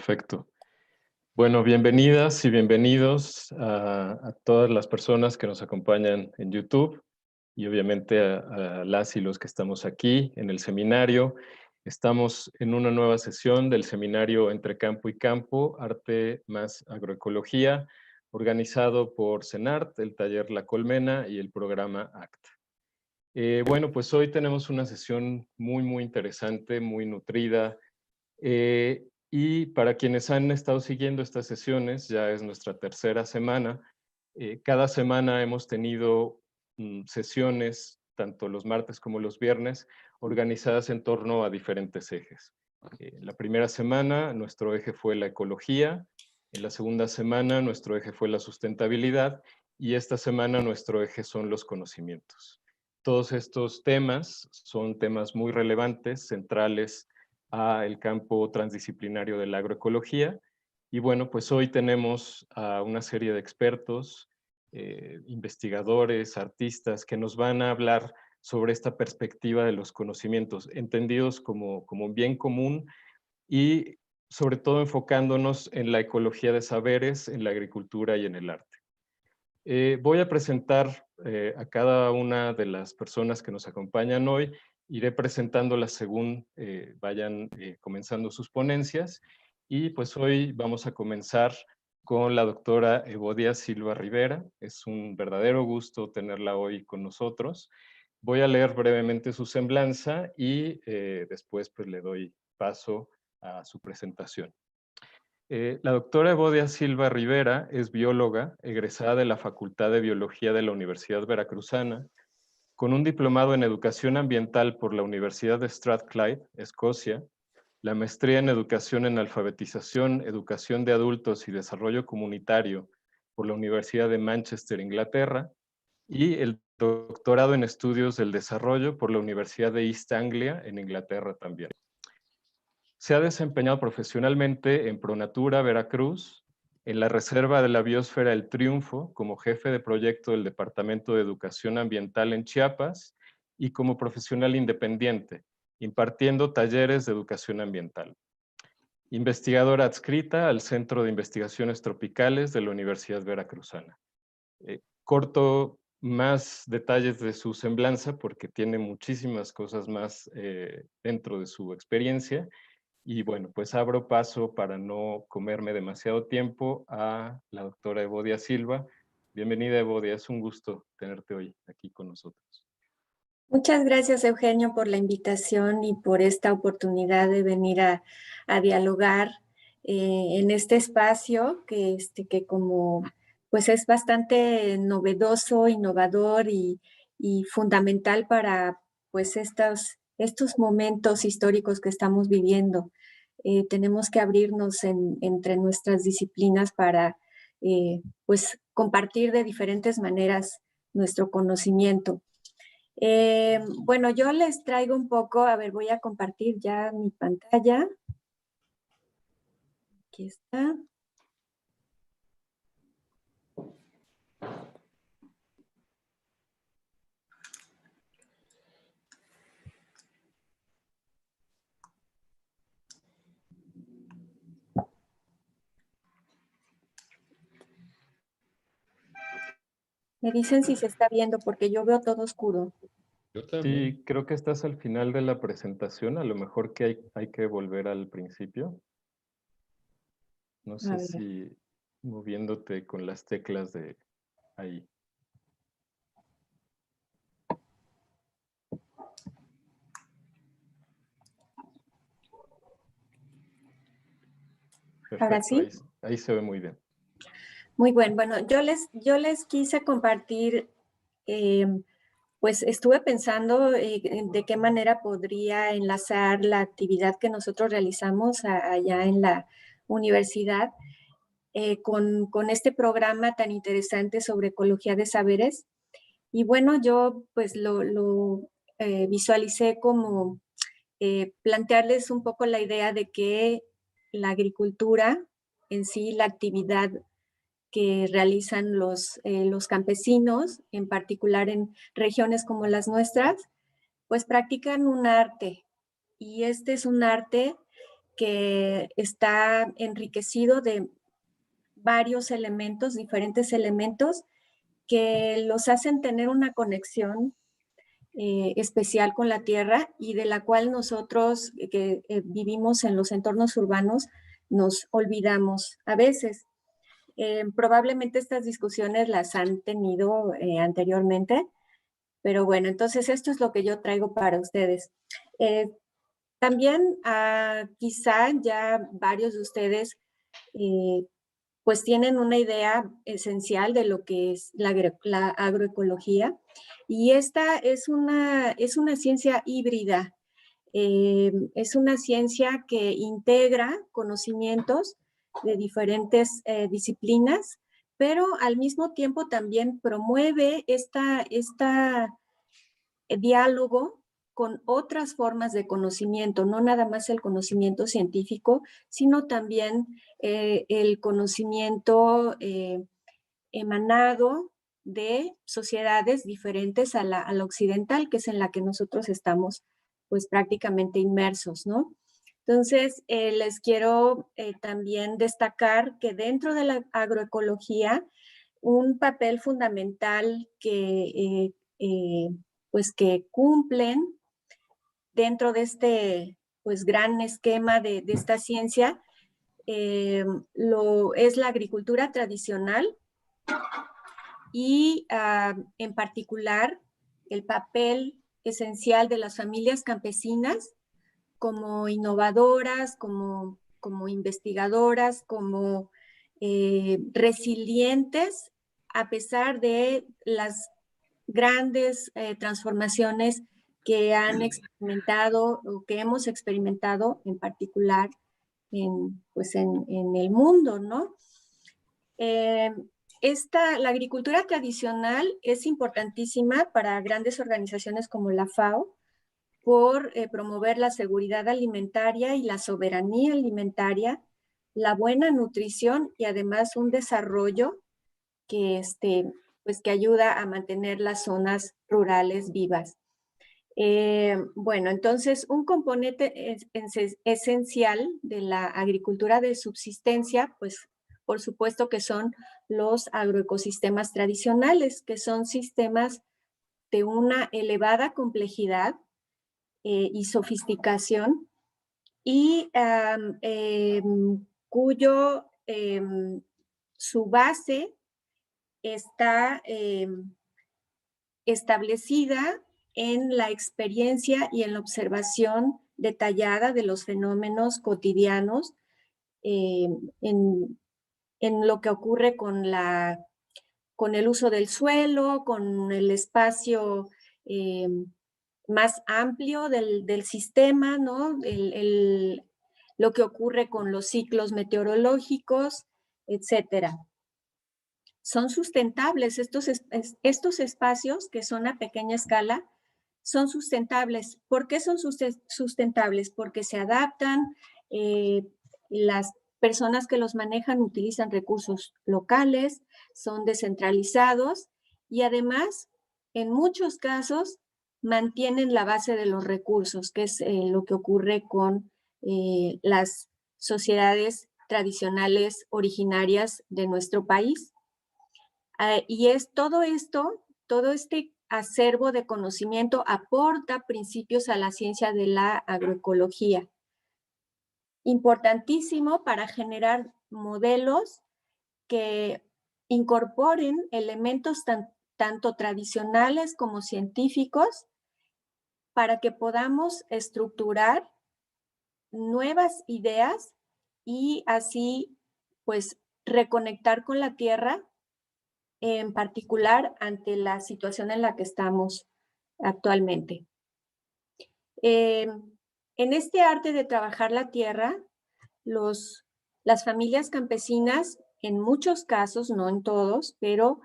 Perfecto. Bueno, bienvenidas y bienvenidos a todas las personas que nos acompañan en YouTube y obviamente a las y los que estamos aquí en el seminario. Estamos en una nueva sesión del seminario Entre Campo y Campo, Arte más Agroecología, organizado por CENART, el taller La Colmena y el programa ACT. Bueno, pues hoy tenemos una sesión muy interesante, muy nutrida, y para quienes han estado siguiendo estas sesiones, ya es nuestra tercera semana. Cada semana hemos tenido sesiones, tanto los martes como los viernes, organizadas en torno a diferentes ejes. La primera semana nuestro eje fue la ecología, en la segunda semana nuestro eje fue la sustentabilidad y esta semana nuestro eje son los conocimientos. Todos estos temas son temas muy relevantes, centrales al campo transdisciplinario de la agroecología. Y bueno, pues hoy tenemos a una serie de expertos, investigadores, artistas, que nos van a hablar sobre esta perspectiva de los conocimientos, entendidos como un bien común y sobre todo enfocándonos en la ecología de saberes, en la agricultura y en el arte. Voy a presentar a cada una de las personas que nos acompañan hoy. Iré presentándolas según vayan comenzando sus ponencias. Y pues hoy vamos a comenzar con la doctora Evodia Silva Rivera. Es un verdadero gusto tenerla hoy con nosotros. Voy a leer brevemente su semblanza y después pues le doy paso a su presentación. La doctora Evodia Silva Rivera es bióloga, egresada de la Facultad de Biología de la Universidad Veracruzana, con un diplomado en Educación Ambiental por la Universidad de Strathclyde, Escocia, la maestría en Educación en Alfabetización, Educación de Adultos y Desarrollo Comunitario por la Universidad de Manchester, Inglaterra, y el doctorado en Estudios del Desarrollo por la Universidad de East Anglia, en Inglaterra también. Se ha desempeñado profesionalmente en Pronatura, Veracruz, en la Reserva de la Biosfera El Triunfo, como jefe de proyecto del Departamento de Educación Ambiental en Chiapas y como profesional independiente, impartiendo talleres de educación ambiental. Investigadora adscrita al Centro de Investigaciones Tropicales de la Universidad Veracruzana. Corto más detalles de su semblanza porque tiene muchísimas cosas más dentro de su experiencia. Y bueno, pues abro paso para no comerme demasiado tiempo a la doctora Evodia Silva. Bienvenida, Evodia, es un gusto tenerte hoy aquí con nosotros. Muchas gracias, Eugenio, por la invitación y por esta oportunidad de venir a dialogar en este espacio que como pues es bastante novedoso, innovador y fundamental para pues estos momentos históricos que estamos viviendo. Tenemos que abrirnos entre nuestras disciplinas para pues compartir de diferentes maneras nuestro conocimiento. Bueno, yo les traigo un poco, a ver, voy a compartir ya mi pantalla. Aquí está. Me dicen si se está viendo porque yo veo todo oscuro. Yo también. Sí, creo que estás al final de la presentación, a lo mejor que hay que volver al principio. No sé si moviéndote con las teclas de ahí. Perfecto, ¿Ahora sí? ahí se ve muy bien. Muy bueno. Bueno, yo les quise compartir, pues estuve pensando de qué manera podría enlazar la actividad que nosotros realizamos allá en la universidad con este programa tan interesante sobre ecología de saberes. Y bueno, yo pues lo visualicé como plantearles un poco la idea de que la agricultura en sí, la actividad que realizan los campesinos, en particular en regiones como las nuestras, pues practican un arte. Y este es un arte que está enriquecido de varios elementos, diferentes elementos, que los hacen tener una conexión especial con la tierra y de la cual nosotros que vivimos en los entornos urbanos nos olvidamos a veces. Probablemente estas discusiones las han tenido anteriormente, pero bueno, entonces esto es lo que yo traigo para ustedes. También quizá ya varios de ustedes pues tienen una idea esencial de lo que es la agroecología, y esta es una ciencia híbrida, es una ciencia que integra conocimientos de diferentes disciplinas, pero al mismo tiempo también promueve diálogo con otras formas de conocimiento, no nada más el conocimiento científico, sino también el conocimiento emanado de sociedades diferentes a la occidental, que es en la que nosotros estamos pues prácticamente inmersos, ¿no? Entonces, les quiero también destacar que dentro de la agroecología, un papel fundamental pues que cumplen dentro de este pues gran esquema de esta ciencia, es la agricultura tradicional y en particular el papel esencial de las familias campesinas como innovadoras, como investigadoras, como resilientes a pesar de las grandes transformaciones que han experimentado o que hemos experimentado en particular pues en el mundo, ¿no? La agricultura tradicional es importantísima para grandes organizaciones como la FAO por promover la seguridad alimentaria y la soberanía alimentaria, la buena nutrición y además un desarrollo que, pues que ayuda a mantener las zonas rurales vivas. Bueno, entonces un componente esencial de la agricultura de subsistencia, pues por supuesto que son los agroecosistemas tradicionales, que son sistemas de una elevada complejidad y sofisticación y cuyo su base está establecida en la experiencia y en la observación detallada de los fenómenos cotidianos, en, lo que ocurre con el uso del suelo, con el espacio más amplio del sistema, ¿no? Lo que ocurre con los ciclos meteorológicos, etcétera. Son sustentables estos espacios que son a pequeña escala, son sustentables. ¿Por qué son sustentables? Porque se adaptan, las personas que los manejan utilizan recursos locales, son descentralizados y además, en muchos casos, mantienen la base de los recursos, que es lo que ocurre con las sociedades tradicionales originarias de nuestro país. Y es todo este acervo de conocimiento aporta principios a la ciencia de la agroecología. Importantísimo para generar modelos que incorporen elementos tanto tradicionales como científicos para que podamos estructurar nuevas ideas y así pues reconectar con la tierra, en particular ante la situación en la que estamos actualmente. En este arte de trabajar la tierra, las familias campesinas, en muchos casos, no en todos, pero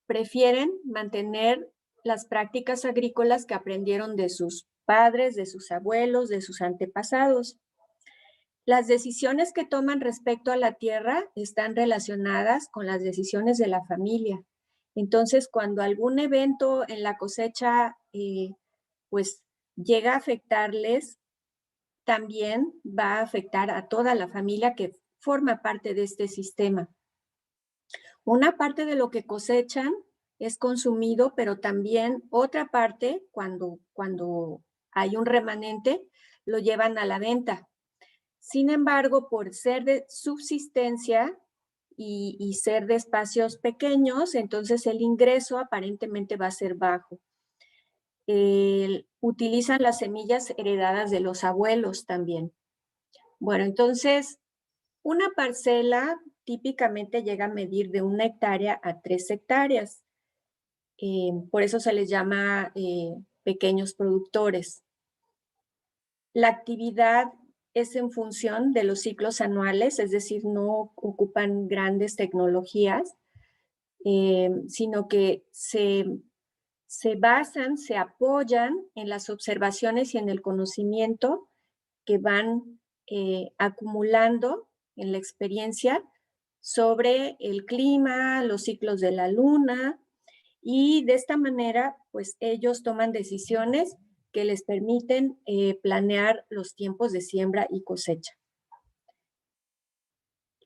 prefieren mantener las prácticas agrícolas que aprendieron de sus padres, de sus abuelos, de sus antepasados. Las decisiones que toman respecto a la tierra están relacionadas con las decisiones de la familia. Entonces, cuando algún evento en la cosecha pues llega a afectarles, también va a afectar a toda la familia que forma parte de este sistema. Una parte de lo que cosechan es consumido, pero también otra parte, cuando hay un remanente, lo llevan a la venta. Sin embargo, por ser de subsistencia y ser de espacios pequeños, entonces el ingreso aparentemente va a ser bajo. Utilizan las semillas heredadas de los abuelos también. Bueno, entonces, una parcela típicamente llega a medir de 1 hectárea a 3 hectáreas. Por eso se les llama pequeños productores. La actividad es en función de los ciclos anuales, es decir, no ocupan grandes tecnologías, sino que se basan, se apoyan en las observaciones y en el conocimiento que van acumulando en la experiencia sobre el clima, los ciclos de la luna, y de esta manera, pues ellos toman decisiones que les permiten planear los tiempos de siembra y cosecha.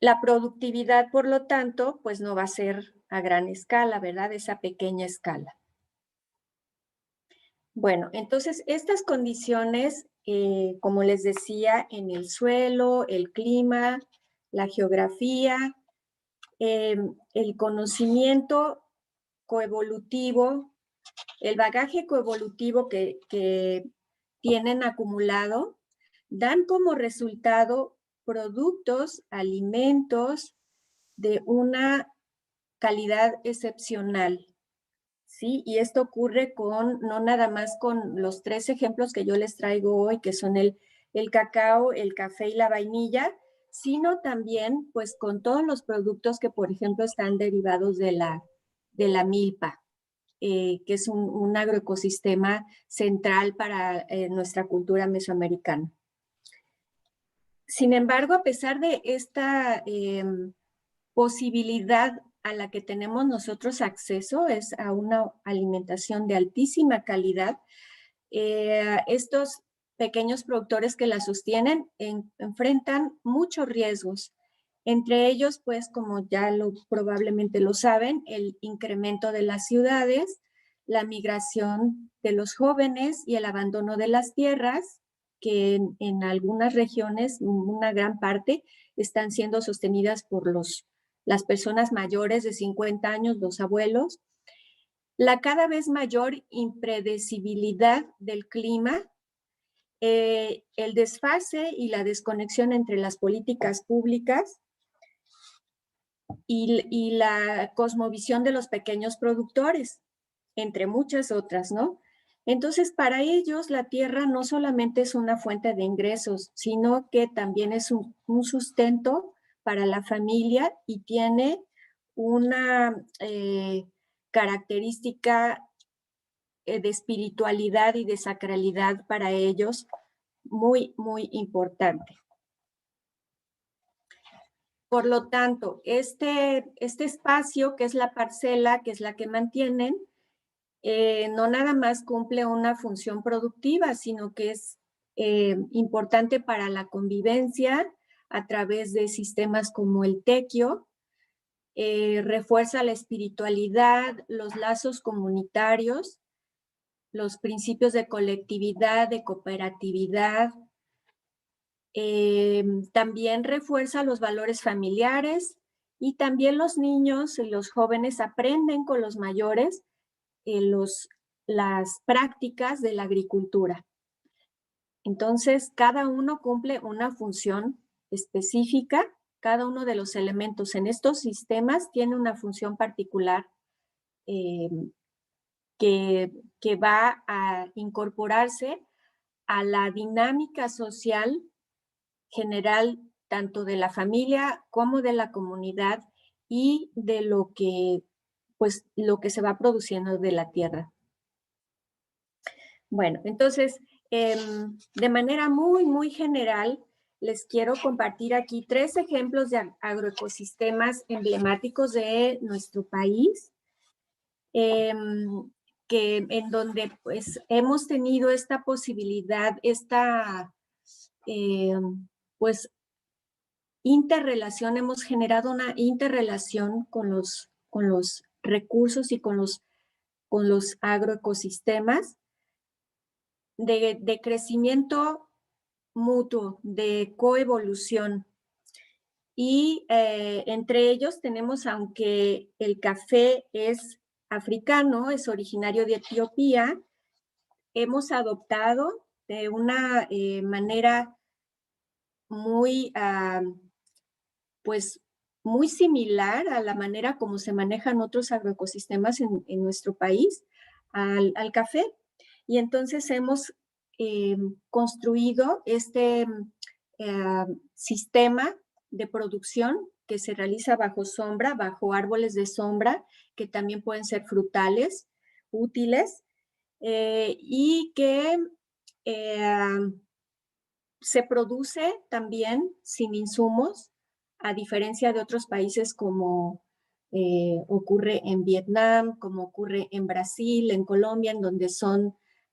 La productividad, por lo tanto, pues no va a ser a gran escala, ¿verdad? Esa pequeña escala. Bueno, entonces estas condiciones, como les decía, en el suelo, el clima, la geografía, el conocimiento coevolutivo, el bagaje coevolutivo que tienen acumulado, dan como resultado productos, alimentos de una calidad excepcional, ¿sí? Y esto ocurre no nada más con los 3 ejemplos que yo les traigo hoy, que son el cacao, el café y la vainilla, sino también pues con todos los productos que, por ejemplo, están derivados de la milpa, que es un agroecosistema central para nuestra cultura mesoamericana. Sin embargo, a pesar de esta posibilidad a la que tenemos nosotros acceso, es a una alimentación de altísima calidad, estos pequeños productores que la sostienen enfrentan muchos riesgos. Entre ellos, pues, como ya probablemente lo saben, el incremento de las ciudades, la migración de los jóvenes y el abandono de las tierras, que en algunas regiones, una gran parte, están siendo sostenidas por las personas mayores de 50 años, los abuelos. La cada vez mayor impredecibilidad del clima, el desfase y la desconexión entre las políticas públicas y la cosmovisión de los pequeños productores, entre muchas otras, ¿no? Entonces, para ellos la tierra no solamente es una fuente de ingresos, sino que también es un sustento para la familia y tiene una característica de espiritualidad y de sacralidad para ellos muy, muy importante. Por lo tanto, este espacio, que es la parcela, que es la que mantienen, no nada más cumple una función productiva, sino que es importante para la convivencia a través de sistemas como el tequio, refuerza la espiritualidad, los lazos comunitarios, los principios de colectividad, de cooperatividad. También refuerza los valores familiares y también los niños y los jóvenes aprenden con los mayores las prácticas de la agricultura. Entonces, cada uno cumple una función específica, cada uno de los elementos en estos sistemas tiene una función particular que va a incorporarse a la dinámica social general, tanto de la familia como de la comunidad y de lo que se va produciendo de la tierra. Bueno, entonces, de manera muy, muy general, les quiero compartir aquí 3 ejemplos de agroecosistemas emblemáticos de nuestro país, en donde pues hemos tenido esta posibilidad, esta pues hemos generado una interrelación con los recursos y con los agroecosistemas de crecimiento mutuo, de coevolución. Y entre ellos tenemos, aunque el café es africano, es originario de Etiopía, hemos adoptado de una manera muy, pues, muy similar a la manera como se manejan otros agroecosistemas en nuestro país al café. Y entonces hemos construido este sistema de producción que se realiza bajo sombra, bajo árboles de sombra, que también pueden ser frutales, útiles, y que se produce también sin insumos, a diferencia de otros países como ocurre en Vietnam, como ocurre en Brasil, en Colombia, en donde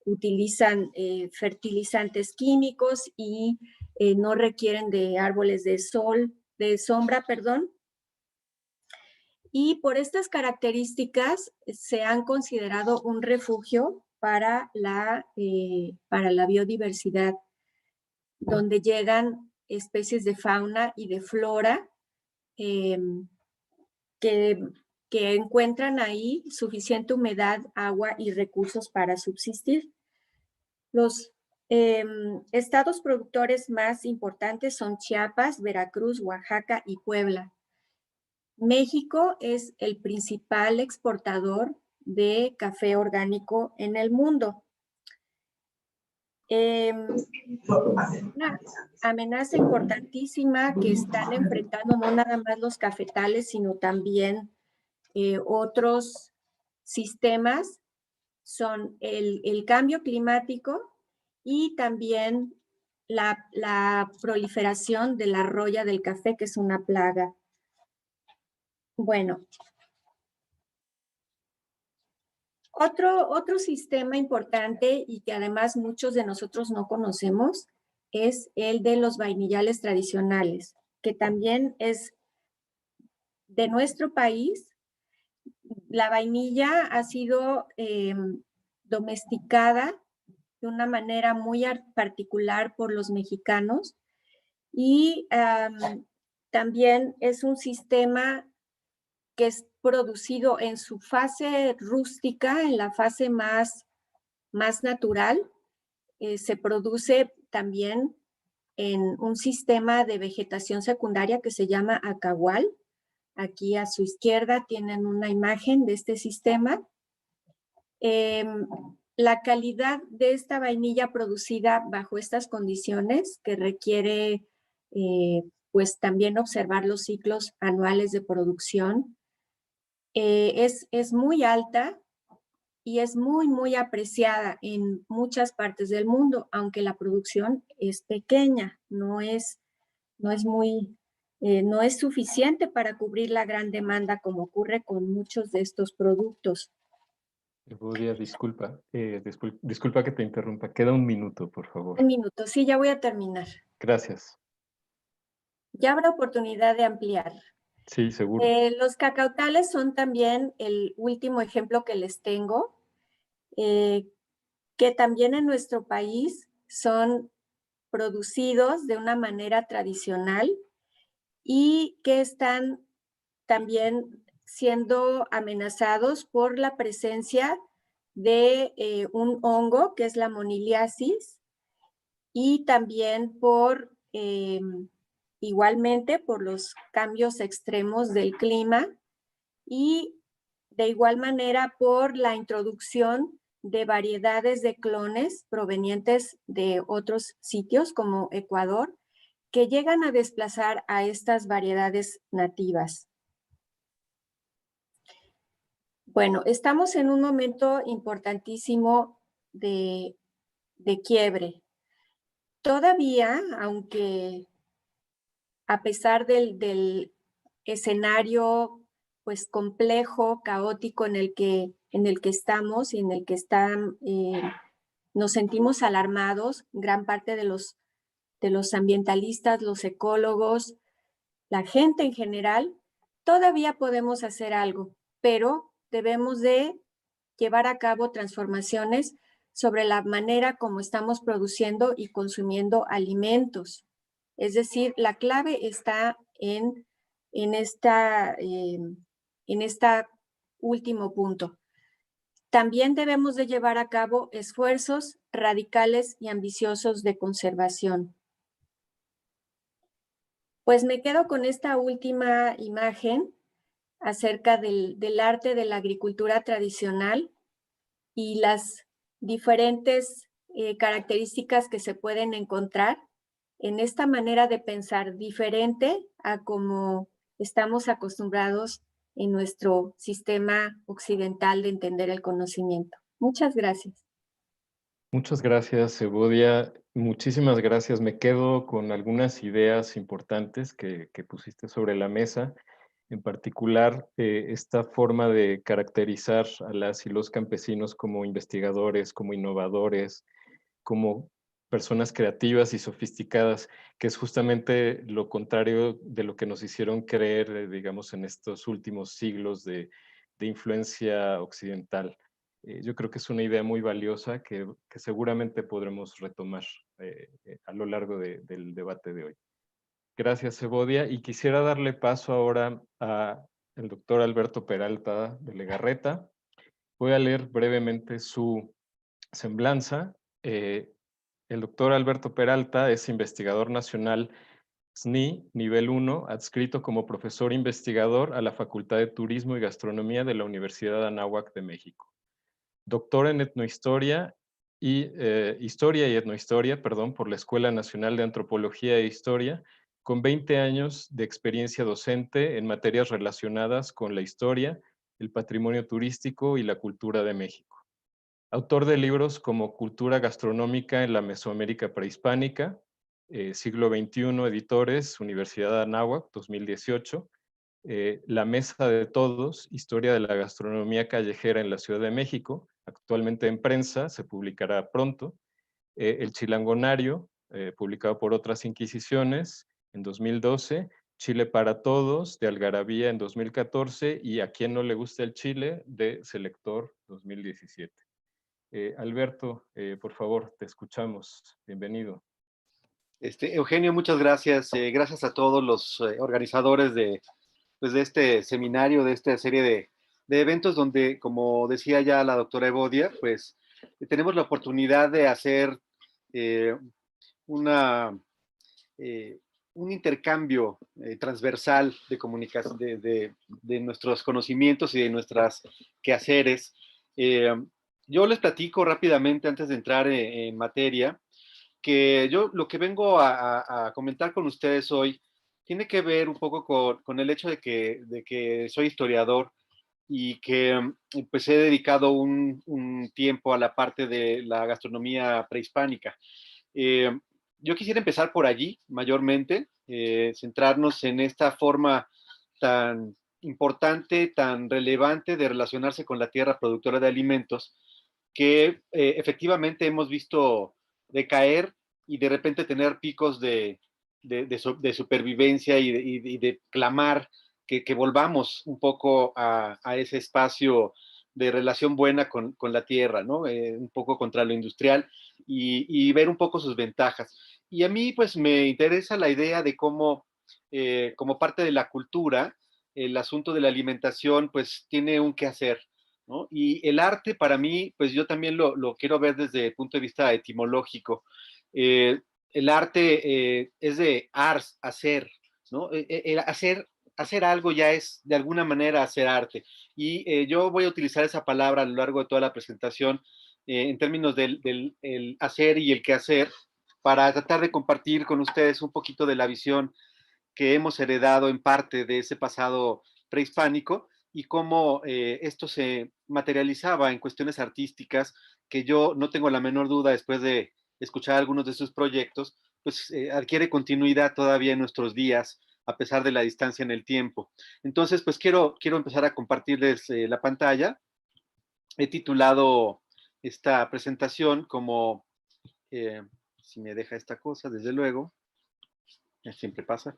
utilizan fertilizantes químicos y no requieren de árboles de sombra, perdón. Y por estas características se han considerado un refugio para la biodiversidad, donde llegan especies de fauna y de flora que encuentran ahí suficiente humedad, agua y recursos para subsistir. Los estados productores más importantes son Chiapas, Veracruz, Oaxaca y Puebla. México es el principal exportador de café orgánico en el mundo. Una amenaza importantísima que están enfrentando no nada más los cafetales, sino también otros sistemas son el cambio climático y también la proliferación de la roya del café, que es una plaga. Bueno, otro sistema importante y que además muchos de nosotros no conocemos es el de los vainillales tradicionales, que también es de nuestro país. La vainilla ha sido domesticada de una manera muy particular por los mexicanos y también es un sistema que es producido en su fase rústica, en la fase más natural. Se produce también en un sistema de vegetación secundaria que se llama acahual. Aquí a su izquierda tienen una imagen de este sistema. La calidad de esta vainilla producida bajo estas condiciones, que requiere pues también observar los ciclos anuales de producción, es muy alta y es muy apreciada en muchas partes del mundo, aunque la producción es pequeña, no es suficiente para cubrir la gran demanda como ocurre con muchos de estos productos. Evodia, disculpa, disculpa que te interrumpa. Queda un minuto, por favor. Un minuto, sí, ya voy a terminar. Gracias. Ya habrá oportunidad de ampliar. Sí, seguro. Los cacautales son también el último ejemplo que les tengo, que también en nuestro país son producidos de una manera tradicional y que están también siendo amenazados por la presencia de un hongo que es la moniliasis y también igualmente por los cambios extremos del clima y de igual manera por la introducción de variedades de clones provenientes de otros sitios como Ecuador, que llegan a desplazar a estas variedades nativas. Bueno, estamos en un momento importantísimo de quiebre. Todavía, aunque a pesar del escenario pues complejo, caótico en el que estamos y en el que nos sentimos alarmados, gran parte de los de los ambientalistas, los ecólogos, la gente en general, todavía podemos hacer algo, pero debemos de llevar a cabo transformaciones sobre la manera como estamos produciendo y consumiendo alimentos. Es decir, la clave está en esta último punto. También debemos de llevar a cabo esfuerzos radicales y ambiciosos de conservación. Pues me quedo con esta última imagen acerca del arte de la agricultura tradicional y las diferentes características que se pueden encontrar en esta manera de pensar diferente a como estamos acostumbrados en nuestro sistema occidental de entender el conocimiento. Muchas gracias. Muchas gracias, Evodia. Muchísimas gracias. Me quedo con algunas ideas importantes que pusiste sobre la mesa. En particular, esta forma de caracterizar a las y los campesinos como investigadores, como innovadores, como personas creativas y sofisticadas, que es justamente lo contrario de lo que nos hicieron creer, digamos, en estos últimos siglos de influencia occidental. Yo creo que es una idea muy valiosa que seguramente podremos retomar a lo largo del debate de hoy. Gracias, Evodia. Y quisiera darle paso ahora al doctor Alberto Peralta de Legarreta. Voy a leer brevemente su semblanza. El doctor Alberto Peralta es investigador nacional SNI nivel 1, adscrito como profesor investigador a la Facultad de Turismo y Gastronomía de la Universidad de Anáhuac de México. Doctor en etnohistoria Historia y Etnohistoria, perdón, por la Escuela Nacional de Antropología e Historia, con 20 años de experiencia docente en materias relacionadas con la historia, el patrimonio turístico y la cultura de México. Autor de libros como Cultura Gastronómica en la Mesoamérica Prehispánica, Siglo XXI, Editores, Universidad de Anáhuac, 2018, La Mesa de Todos, Historia de la Gastronomía Callejera en la Ciudad de México, actualmente en prensa, se publicará pronto, El Chilangonario, publicado por Otras Inquisiciones, en 2012, Chile para Todos, de Algarabía, en 2014, y A quien no le gusta el Chile, de Selector, 2017. Alberto, por favor, te escuchamos. Bienvenido. Eugenio, muchas gracias. Gracias a todos los organizadores pues, de este seminario, de esta serie de eventos donde, como decía ya la doctora Evodia, pues tenemos la oportunidad de hacer un intercambio transversal de comunicación, de nuestros conocimientos y de nuestras quehaceres. Yo les platico rápidamente antes de entrar en materia, que yo lo que vengo a comentar con ustedes hoy tiene que ver un poco con el hecho de que soy historiador y que pues he dedicado un tiempo a la parte de la gastronomía prehispánica. Yo quisiera empezar por allí, mayormente, centrarnos en esta forma tan importante, tan relevante de relacionarse con la tierra productora de alimentos, que efectivamente hemos visto decaer y de repente tener picos de supervivencia y de clamar que volvamos un poco a ese espacio de relación buena con la tierra, ¿no? Un poco contra lo industrial y ver un poco sus ventajas. Y a mí pues me interesa la idea de cómo como parte de la cultura, el asunto de la alimentación pues tiene un quehacer, ¿no? Y el arte para mí, pues yo también lo quiero ver desde el punto de vista etimológico. El arte es de ars, hacer, ¿no? El hacer algo ya es de alguna manera hacer arte. Y yo voy a utilizar esa palabra a lo largo de toda la presentación en términos del el hacer y el quehacer para tratar de compartir con ustedes un poquito de la visión que hemos heredado en parte de ese pasado prehispánico y cómo esto se materializaba en cuestiones artísticas que yo no tengo la menor duda después de escuchar algunos de sus proyectos, pues adquiere continuidad todavía en nuestros días a pesar de la distancia en el tiempo. Entonces, pues quiero empezar a compartirles la pantalla. He titulado esta presentación como si me deja esta cosa, desde luego, siempre pasa.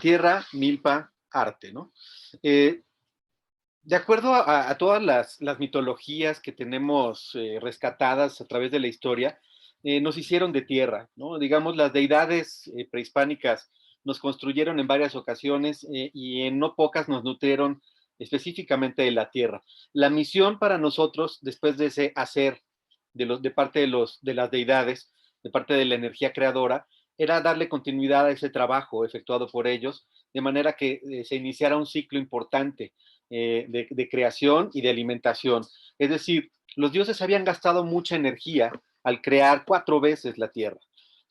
Tierra, milpa, arte, ¿no? De acuerdo a todas las mitologías que tenemos rescatadas a través de la historia, nos hicieron de tierra, ¿no? Digamos, las deidades prehispánicas nos construyeron en varias ocasiones y en no pocas nos nutrieron específicamente de la tierra. La misión para nosotros, después de ese hacer de parte de las deidades, de parte de la energía creadora, era darle continuidad a ese trabajo efectuado por ellos, de manera que se iniciara un ciclo importante de creación y de alimentación. Es decir, los dioses habían gastado mucha energía al crear 4 veces la tierra,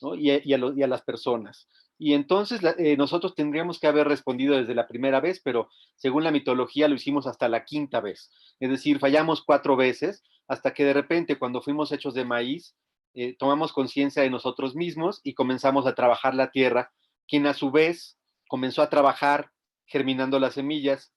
¿no? y a las personas. Y entonces nosotros tendríamos que haber respondido desde la primera vez, pero según la mitología lo hicimos hasta la 5ª vez. Es decir, fallamos 4 veces hasta que de repente cuando fuimos hechos de maíz, tomamos conciencia de nosotros mismos y comenzamos a trabajar la tierra, quien a su vez comenzó a trabajar germinando las semillas,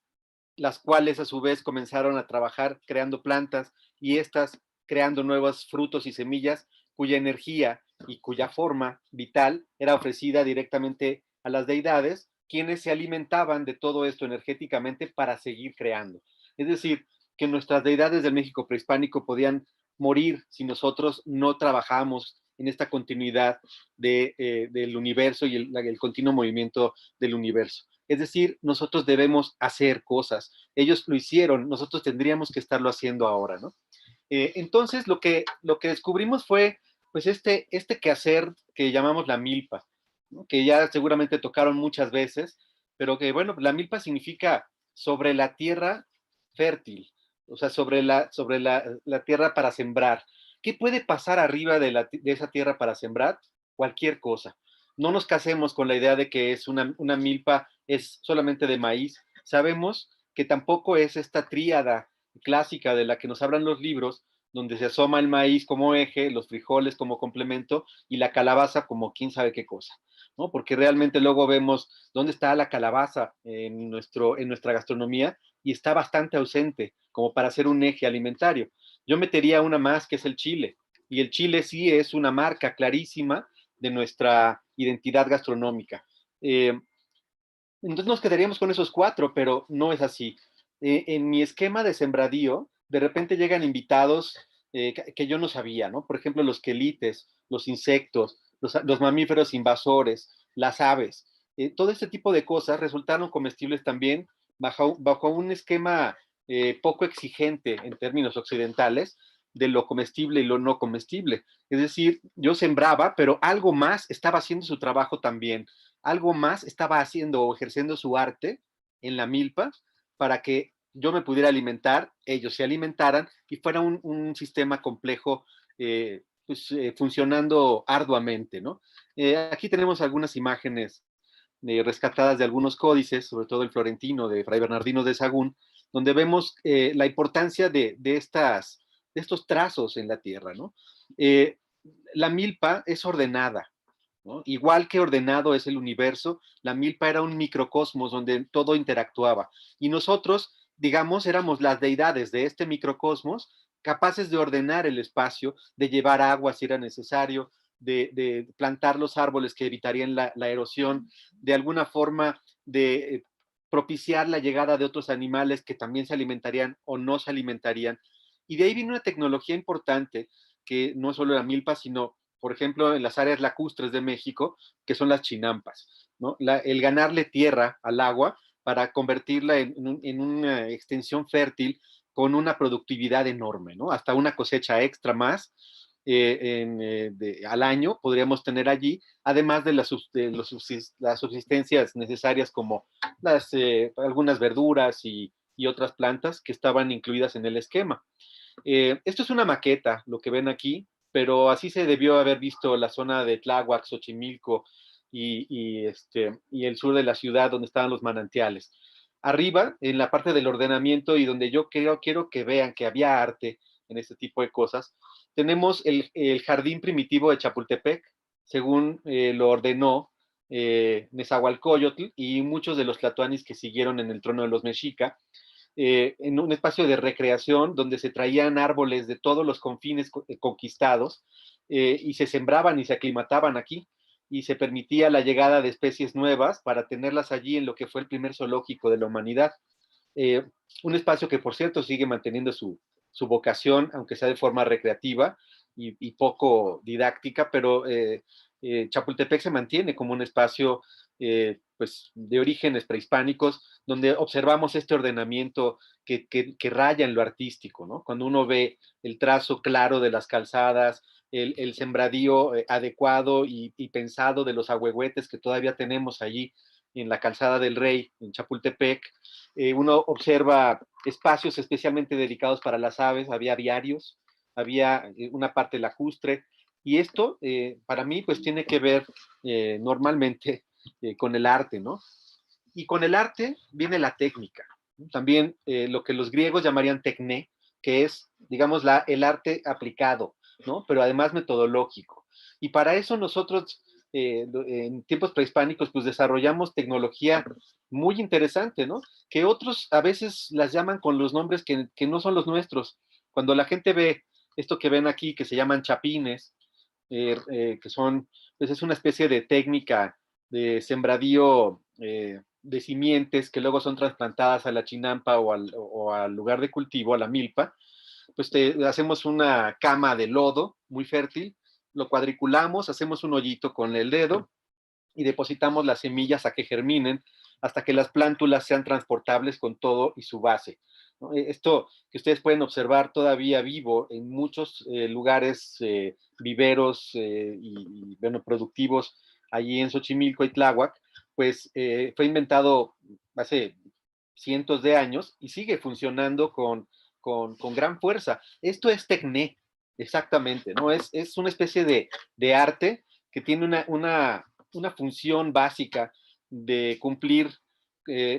las cuales a su vez comenzaron a trabajar creando plantas y estas creando nuevos frutos y semillas cuya energía y cuya forma vital era ofrecida directamente a las deidades, quienes se alimentaban de todo esto energéticamente para seguir creando. Es decir, que nuestras deidades del México prehispánico podían morir si nosotros no trabajamos en esta continuidad del universo y el continuo movimiento del universo. Es decir, nosotros debemos hacer cosas. Ellos lo hicieron, nosotros tendríamos que estarlo haciendo ahora, ¿no? Entonces, lo que descubrimos fue, pues, este quehacer que llamamos la milpa, ¿no? Que ya seguramente tocaron muchas veces, pero que, bueno, la milpa significa sobre la tierra fértil, o sea, sobre la tierra para sembrar. ¿Qué puede pasar arriba de esa tierra para sembrar? Cualquier cosa. No nos casemos con la idea de que es una milpa, es solamente de maíz. Sabemos que tampoco es esta tríada clásica de la que nos hablan los libros, donde se asoma el maíz como eje, los frijoles como complemento y la calabaza como quién sabe qué cosa, ¿no? Porque realmente luego vemos dónde está la calabaza en nuestra gastronomía y está bastante ausente como para ser un eje alimentario. Yo metería una más que es el chile, y el chile sí es una marca clarísima de nuestra identidad gastronómica. Entonces nos quedaríamos con esos 4, pero no es así. En mi esquema de sembradío, de repente llegan invitados que yo no sabía, ¿no? Por ejemplo, los quelites, los insectos, los mamíferos invasores, las aves. Todo este tipo de cosas resultaron comestibles también bajo un esquema poco exigente en términos occidentales de lo comestible y lo no comestible. Es decir, yo sembraba, pero algo más estaba haciendo su trabajo también. Algo más estaba haciendo o ejerciendo su arte en la milpa para que yo me pudiera alimentar, ellos se alimentaran y fuera un sistema complejo funcionando arduamente, ¿no? Aquí tenemos algunas imágenes rescatadas de algunos códices, sobre todo el florentino de Fray Bernardino de Sahagún, donde vemos la importancia de estos trazos en la tierra, ¿no? La milpa es ordenada, ¿no? Igual que ordenado es el universo, la milpa era un microcosmos donde todo interactuaba. Y nosotros, digamos, éramos las deidades de este microcosmos, capaces de ordenar el espacio, de llevar agua si era necesario, de plantar los árboles que evitarían la erosión, de alguna forma de propiciar la llegada de otros animales que también se alimentarían o no se alimentarían. Y de ahí vino una tecnología importante que no solo la milpa, sino por ejemplo, en las áreas lacustres de México, que son las chinampas, ¿no? El ganarle tierra al agua para convertirla en una extensión fértil con una productividad enorme, ¿no? Hasta una cosecha extra más al año podríamos tener allí, además de las subsistencias necesarias como algunas verduras y otras plantas que estaban incluidas en el esquema. Esto es una maqueta, lo que ven aquí, pero así se debió haber visto la zona de Tláhuac, Xochimilco y el sur de la ciudad donde estaban los manantiales. Arriba, en la parte del ordenamiento y donde yo quiero que vean que había arte en este tipo de cosas, tenemos el jardín primitivo de Chapultepec, según lo ordenó Nezahualcóyotl y muchos de los tlatoanis que siguieron en el trono de los mexica, en un espacio de recreación donde se traían árboles de todos los confines conquistados y se sembraban y se aclimataban aquí, y se permitía la llegada de especies nuevas para tenerlas allí en lo que fue el primer zoológico de la humanidad. Eh, un espacio que, por cierto, sigue manteniendo su vocación, aunque sea de forma recreativa y poco didáctica, pero Chapultepec se mantiene como un espacio pues, de orígenes prehispánicos, donde observamos este ordenamiento que raya en lo artístico, ¿no? Cuando uno ve el trazo claro de las calzadas, el sembradío adecuado y pensado de los ahuehuetes que todavía tenemos allí en la calzada del Rey, en Chapultepec, uno observa espacios especialmente dedicados para las aves, había aviarios, había una parte lacustre, y esto para mí pues tiene que ver normalmente con el arte, ¿no? Y con el arte viene la técnica, ¿no? También lo que los griegos llamarían tecné, que es, digamos, el arte aplicado, ¿no? Pero además metodológico. Y para eso nosotros en tiempos prehispánicos pues desarrollamos tecnología muy interesante, ¿no? Que otros a veces las llaman con los nombres que no son los nuestros. Cuando la gente ve esto que ven aquí, que se llaman chapines, que son, pues es una especie de técnica de sembradío de simientes que luego son trasplantadas a la chinampa o al lugar de cultivo, a la milpa, pues hacemos una cama de lodo muy fértil, lo cuadriculamos, hacemos un hoyito con el dedo y depositamos las semillas a que germinen hasta que las plántulas sean transportables con todo y su base, ¿no? Esto que ustedes pueden observar todavía vivo en muchos lugares viveros bueno, productivos allí en Xochimilco y Tláhuac, pues fue inventado hace cientos de años y sigue funcionando con gran fuerza. Esto es tecné, exactamente, ¿no? Es una especie de arte que tiene una función básica de cumplir,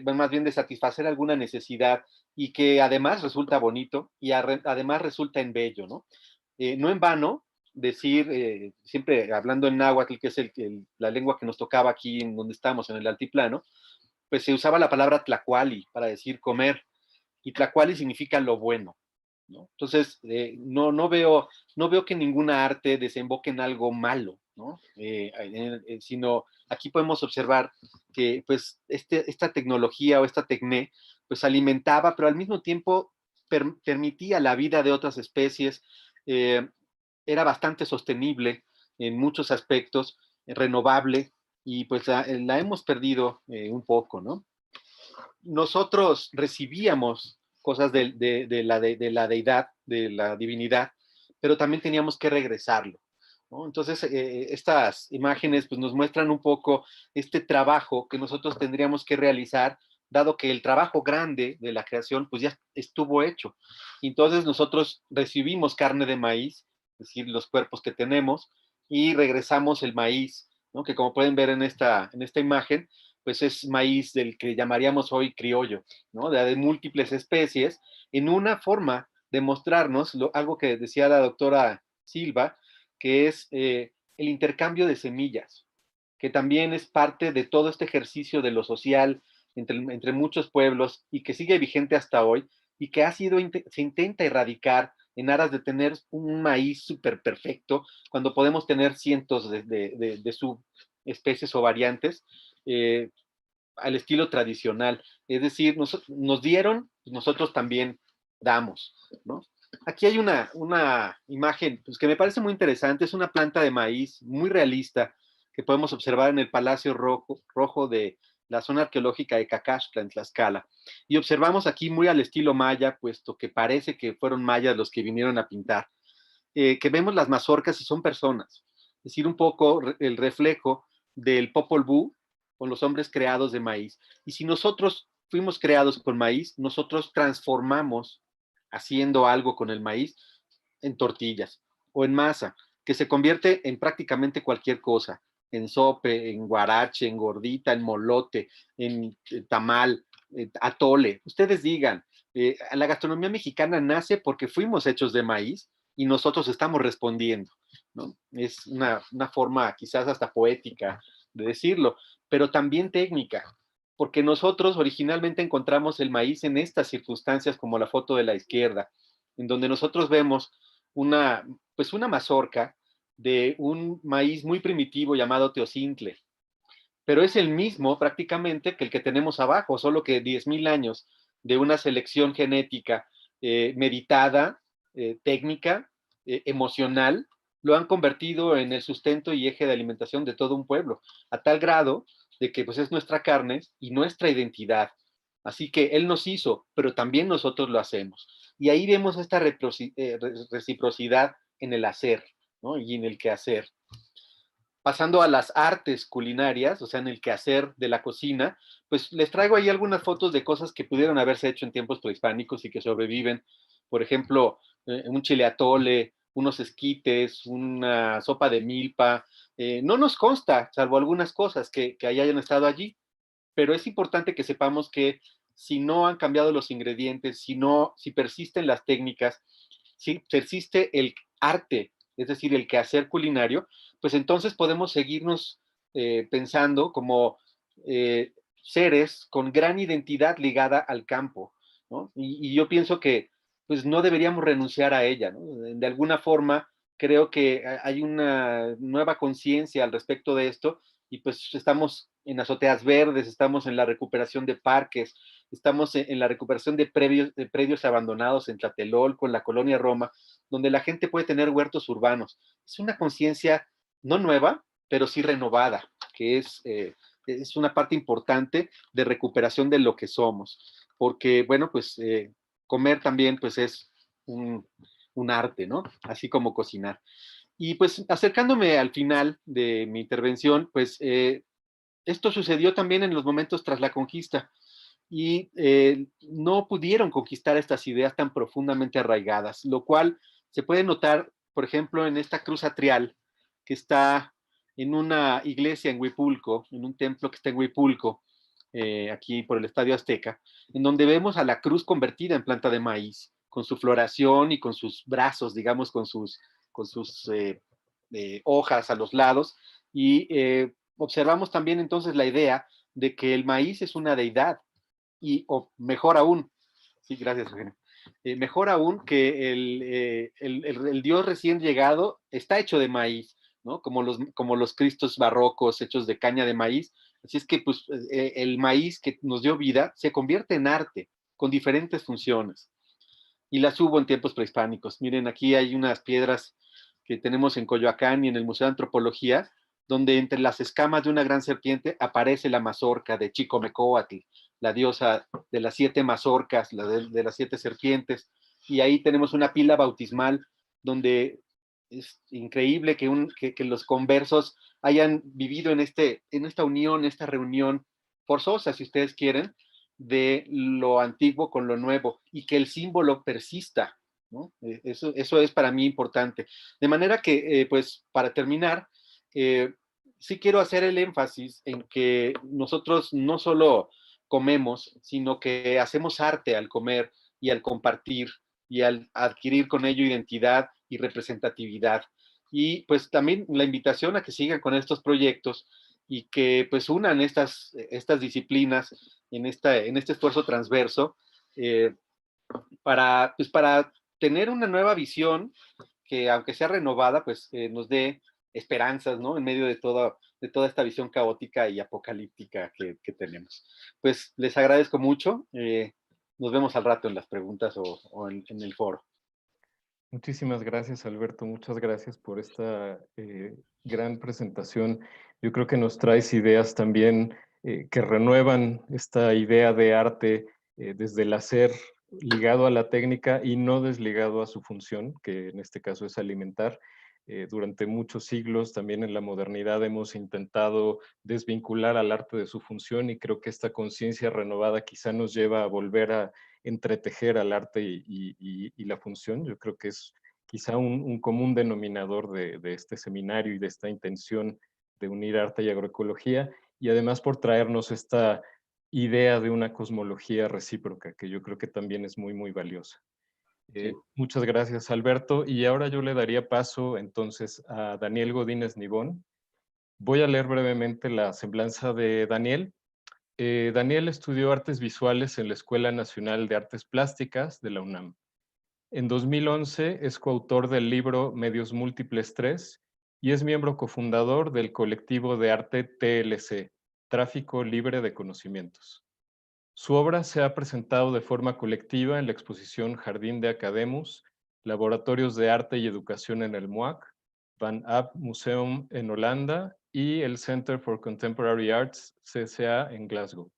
más bien de satisfacer alguna necesidad y que además resulta bonito y además resulta en bello, ¿no? No en vano decir, siempre hablando en náhuatl, que es la lengua que nos tocaba aquí en donde estamos, en el altiplano, pues se usaba la palabra tlacuali para decir comer, y tlacuali significa lo bueno, ¿no? Entonces, no veo que ninguna arte desemboque en algo malo, ¿no? Sino aquí podemos observar que pues esta tecnología o esta tecné pues alimentaba, pero al mismo tiempo permitía la vida de otras especies, eh, era bastante sostenible en muchos aspectos, renovable, y pues la hemos perdido un poco, ¿no? Nosotros recibíamos cosas de la deidad, de la divinidad, pero también teníamos que regresarlo, ¿no? Entonces, estas imágenes pues, nos muestran un poco este trabajo que nosotros tendríamos que realizar, dado que el trabajo grande de la creación pues ya estuvo hecho. Entonces nosotros recibimos carne de maíz, es decir, los cuerpos que tenemos, y regresamos el maíz, ¿no? Que como pueden ver en esta imagen, pues es maíz del que llamaríamos hoy criollo, ¿no? De múltiples especies, en una forma de mostrarnos algo que decía la doctora Silva, que es el intercambio de semillas, que también es parte de todo este ejercicio de lo social entre muchos pueblos y que sigue vigente hasta hoy y que se intenta erradicar en aras de tener un maíz súper perfecto cuando podemos tener cientos de subespecies o variantes al estilo tradicional. Es decir, nos dieron, nosotros también damos, ¿no? Aquí hay una imagen pues, que me parece muy interesante, es una planta de maíz muy realista que podemos observar en el Palacio Rojo de la zona arqueológica de Cacaxtla, en Tlaxcala. Y observamos aquí muy al estilo maya, puesto que parece que fueron mayas los que vinieron a pintar, que vemos las mazorcas y son personas, es decir, un poco el reflejo del Popol Vuh con los hombres creados de maíz. Y si nosotros fuimos creados con maíz, nosotros transformamos haciendo algo con el maíz en tortillas o en masa, que se convierte en prácticamente cualquier cosa, en sope, en guarache, en gordita, en molote, en tamal, atole. Ustedes digan, la gastronomía mexicana nace porque fuimos hechos de maíz y nosotros estamos respondiendo, ¿no? Es una forma quizás hasta poética de decirlo, pero también técnica, porque nosotros originalmente encontramos el maíz en estas circunstancias como la foto de la izquierda, en donde nosotros vemos pues una mazorca de un maíz muy primitivo llamado teocintle, pero es el mismo prácticamente que el que tenemos abajo, solo que 10,000 años de una selección genética meditada, técnica, emocional, lo han convertido en el sustento y eje de alimentación de todo un pueblo, a tal grado de que pues es nuestra carne y nuestra identidad. Así que Él nos hizo, pero también nosotros lo hacemos. Y ahí vemos esta reciprocidad en el hacer, ¿no? Y en el quehacer. Pasando a las artes culinarias, o sea, en el quehacer de la cocina, pues les traigo ahí algunas fotos de cosas que pudieron haberse hecho en tiempos prehispánicos y que sobreviven. Por ejemplo, un chile atole, unos esquites, una sopa de milpa. No nos consta, salvo algunas cosas que hayan estado allí, pero es importante que sepamos que si no han cambiado los ingredientes, si persisten las técnicas, si persiste el arte, es decir, el quehacer culinario, pues entonces podemos seguirnos pensando como seres con gran identidad ligada al campo, ¿no? Y yo pienso que pues no deberíamos renunciar a ella, ¿no? De alguna forma creo que hay una nueva conciencia al respecto de esto y pues estamos en azoteas verdes, estamos en la recuperación de parques, estamos en la recuperación de predios abandonados en Tlatelolco, en la colonia Roma, donde la gente puede tener huertos urbanos. Es una conciencia no nueva, pero sí renovada, que es una parte importante de recuperación de lo que somos, porque, bueno, pues comer también pues es un arte, ¿no? Así como cocinar. Y pues acercándome al final de mi intervención, pues esto sucedió también en los momentos tras la conquista y no pudieron conquistar estas ideas tan profundamente arraigadas, lo cual se puede notar, por ejemplo, en esta cruz atrial que está en una iglesia en Huipulco, en un templo que está en Huipulco, aquí por el Estadio Azteca, en donde vemos a la cruz convertida en planta de maíz, con su floración y con sus brazos, digamos, con sus hojas a los lados, y observamos también entonces la idea de que el maíz es una deidad, o mejor aún, sí, gracias, Eugenio. Mejor aún que el Dios recién llegado está hecho de maíz, ¿no? Como los cristos barrocos hechos de caña de maíz. Así es que pues, el maíz que nos dio vida se convierte en arte con diferentes funciones. Y las hubo en tiempos prehispánicos. Miren, aquí hay unas piedras que tenemos en Coyoacán y en el Museo de Antropología, donde entre las escamas de una gran serpiente aparece la mazorca de Chicomecoatl, la diosa de las 7 mazorcas, de las 7 serpientes, y ahí tenemos una pila bautismal donde es increíble que los conversos hayan vivido en esta unión, esta reunión forzosa, si ustedes quieren, de lo antiguo con lo nuevo y que el símbolo persista, ¿no? Eso es para mí importante. De manera que, pues, para terminar, sí quiero hacer el énfasis en que nosotros no solo comemos, sino que hacemos arte al comer y al compartir y al adquirir con ello identidad y representatividad. Y pues también la invitación a que sigan con estos proyectos y que pues unan estas disciplinas en este esfuerzo transverso eh, para tener una nueva visión que, aunque sea renovada, pues nos dé esperanzas, ¿no? En medio de toda esta visión caótica y apocalíptica que tenemos. Pues les agradezco mucho. Nos vemos al rato en las preguntas o en el foro. Muchísimas gracias, Alberto. Muchas gracias por esta gran presentación. Yo creo que nos traes ideas también que renuevan esta idea de arte desde el hacer ligado a la técnica y no desligado a su función, que en este caso es alimentar. Durante muchos siglos, también en la modernidad, hemos intentado desvincular al arte de su función y creo que esta conciencia renovada quizá nos lleva a volver a entretejer al arte y la función. Yo creo que es quizá un común denominador de este seminario y de esta intención de unir arte y agroecología, y además por traernos esta idea de una cosmología recíproca, que yo creo que también es muy, muy valiosa. Sí. Muchas gracias, Alberto. Y ahora yo le daría paso entonces a Daniel Godínez Nibón. Voy a leer brevemente la semblanza de Daniel. Daniel estudió artes visuales en la Escuela Nacional de Artes Plásticas de la UNAM. En 2011 es coautor del libro Medios Múltiples 3 y es miembro cofundador del colectivo de arte TLC, Tráfico Libre de Conocimientos. Su obra se ha presentado de forma colectiva en la exposición Jardín de Academus, Laboratorios de Arte y Educación en el MOAC, Van App Museum en Holanda y el Center for Contemporary Arts, CCA, en Glasgow.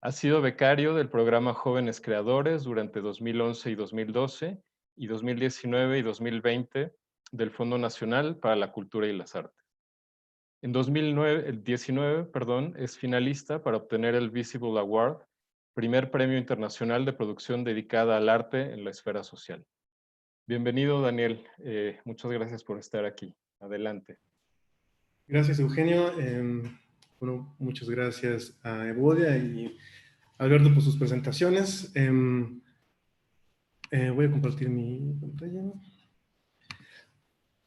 Ha sido becario del programa Jóvenes Creadores durante 2011 y 2012 y 2019 y 2020 del Fondo Nacional para la Cultura y las Artes. En 2019, es finalista para obtener el Visible Award, primer premio internacional de producción dedicada al arte en la esfera social. Bienvenido, Daniel. Muchas gracias por estar aquí. Adelante. Gracias, Eugenio. Bueno, muchas gracias a Evodia y Alberto por sus presentaciones. Voy a compartir mi pantalla.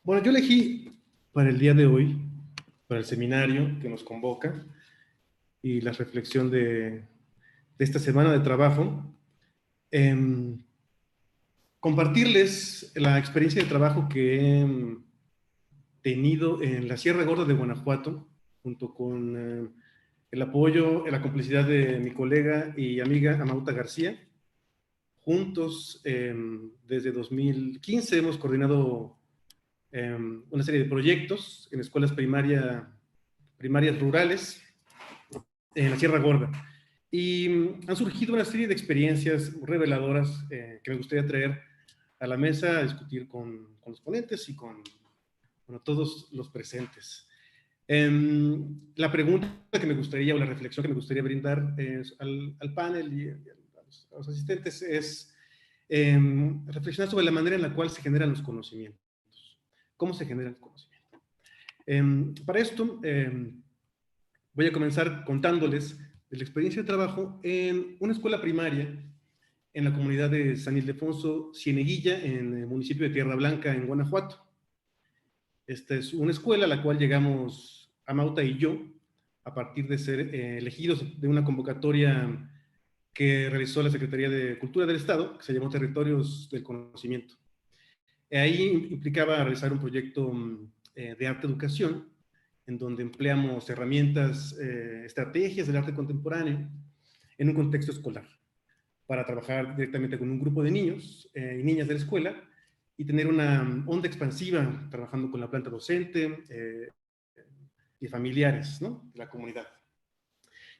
Bueno, yo elegí para el día de hoy, para el seminario que nos convoca y la reflexión de esta semana de trabajo, compartirles la experiencia de trabajo que he tenido en la Sierra Gorda de Guanajuato, junto con el apoyo, la complicidad de mi colega y amiga Amauta García. Juntos, desde 2015, hemos coordinado una serie de proyectos en escuelas primarias rurales en la Sierra Gorda. Y han surgido una serie de experiencias reveladoras que me gustaría traer a la mesa a discutir con los ponentes y con todos los presentes. La pregunta que me gustaría, o la reflexión que me gustaría brindar al panel y a los asistentes es reflexionar sobre la manera en la cual se generan los conocimientos. ¿Cómo se genera el conocimiento? Para esto, voy a comenzar contándoles de la experiencia de trabajo en una escuela primaria en la comunidad de San Ildefonso Cieneguilla, en el municipio de Tierra Blanca, en Guanajuato. Esta es una escuela a la cual llegamos Amauta y yo a partir de ser elegidos de una convocatoria que realizó la Secretaría de Cultura del Estado, que se llamó Territorios del Conocimiento. Ahí implicaba realizar un proyecto de arte-educación, en donde empleamos herramientas, estrategias del arte contemporáneo en un contexto escolar, para trabajar directamente con un grupo de niños y niñas de la escuela y tener una onda expansiva, trabajando con la planta docente y familiares, ¿no?, de la comunidad.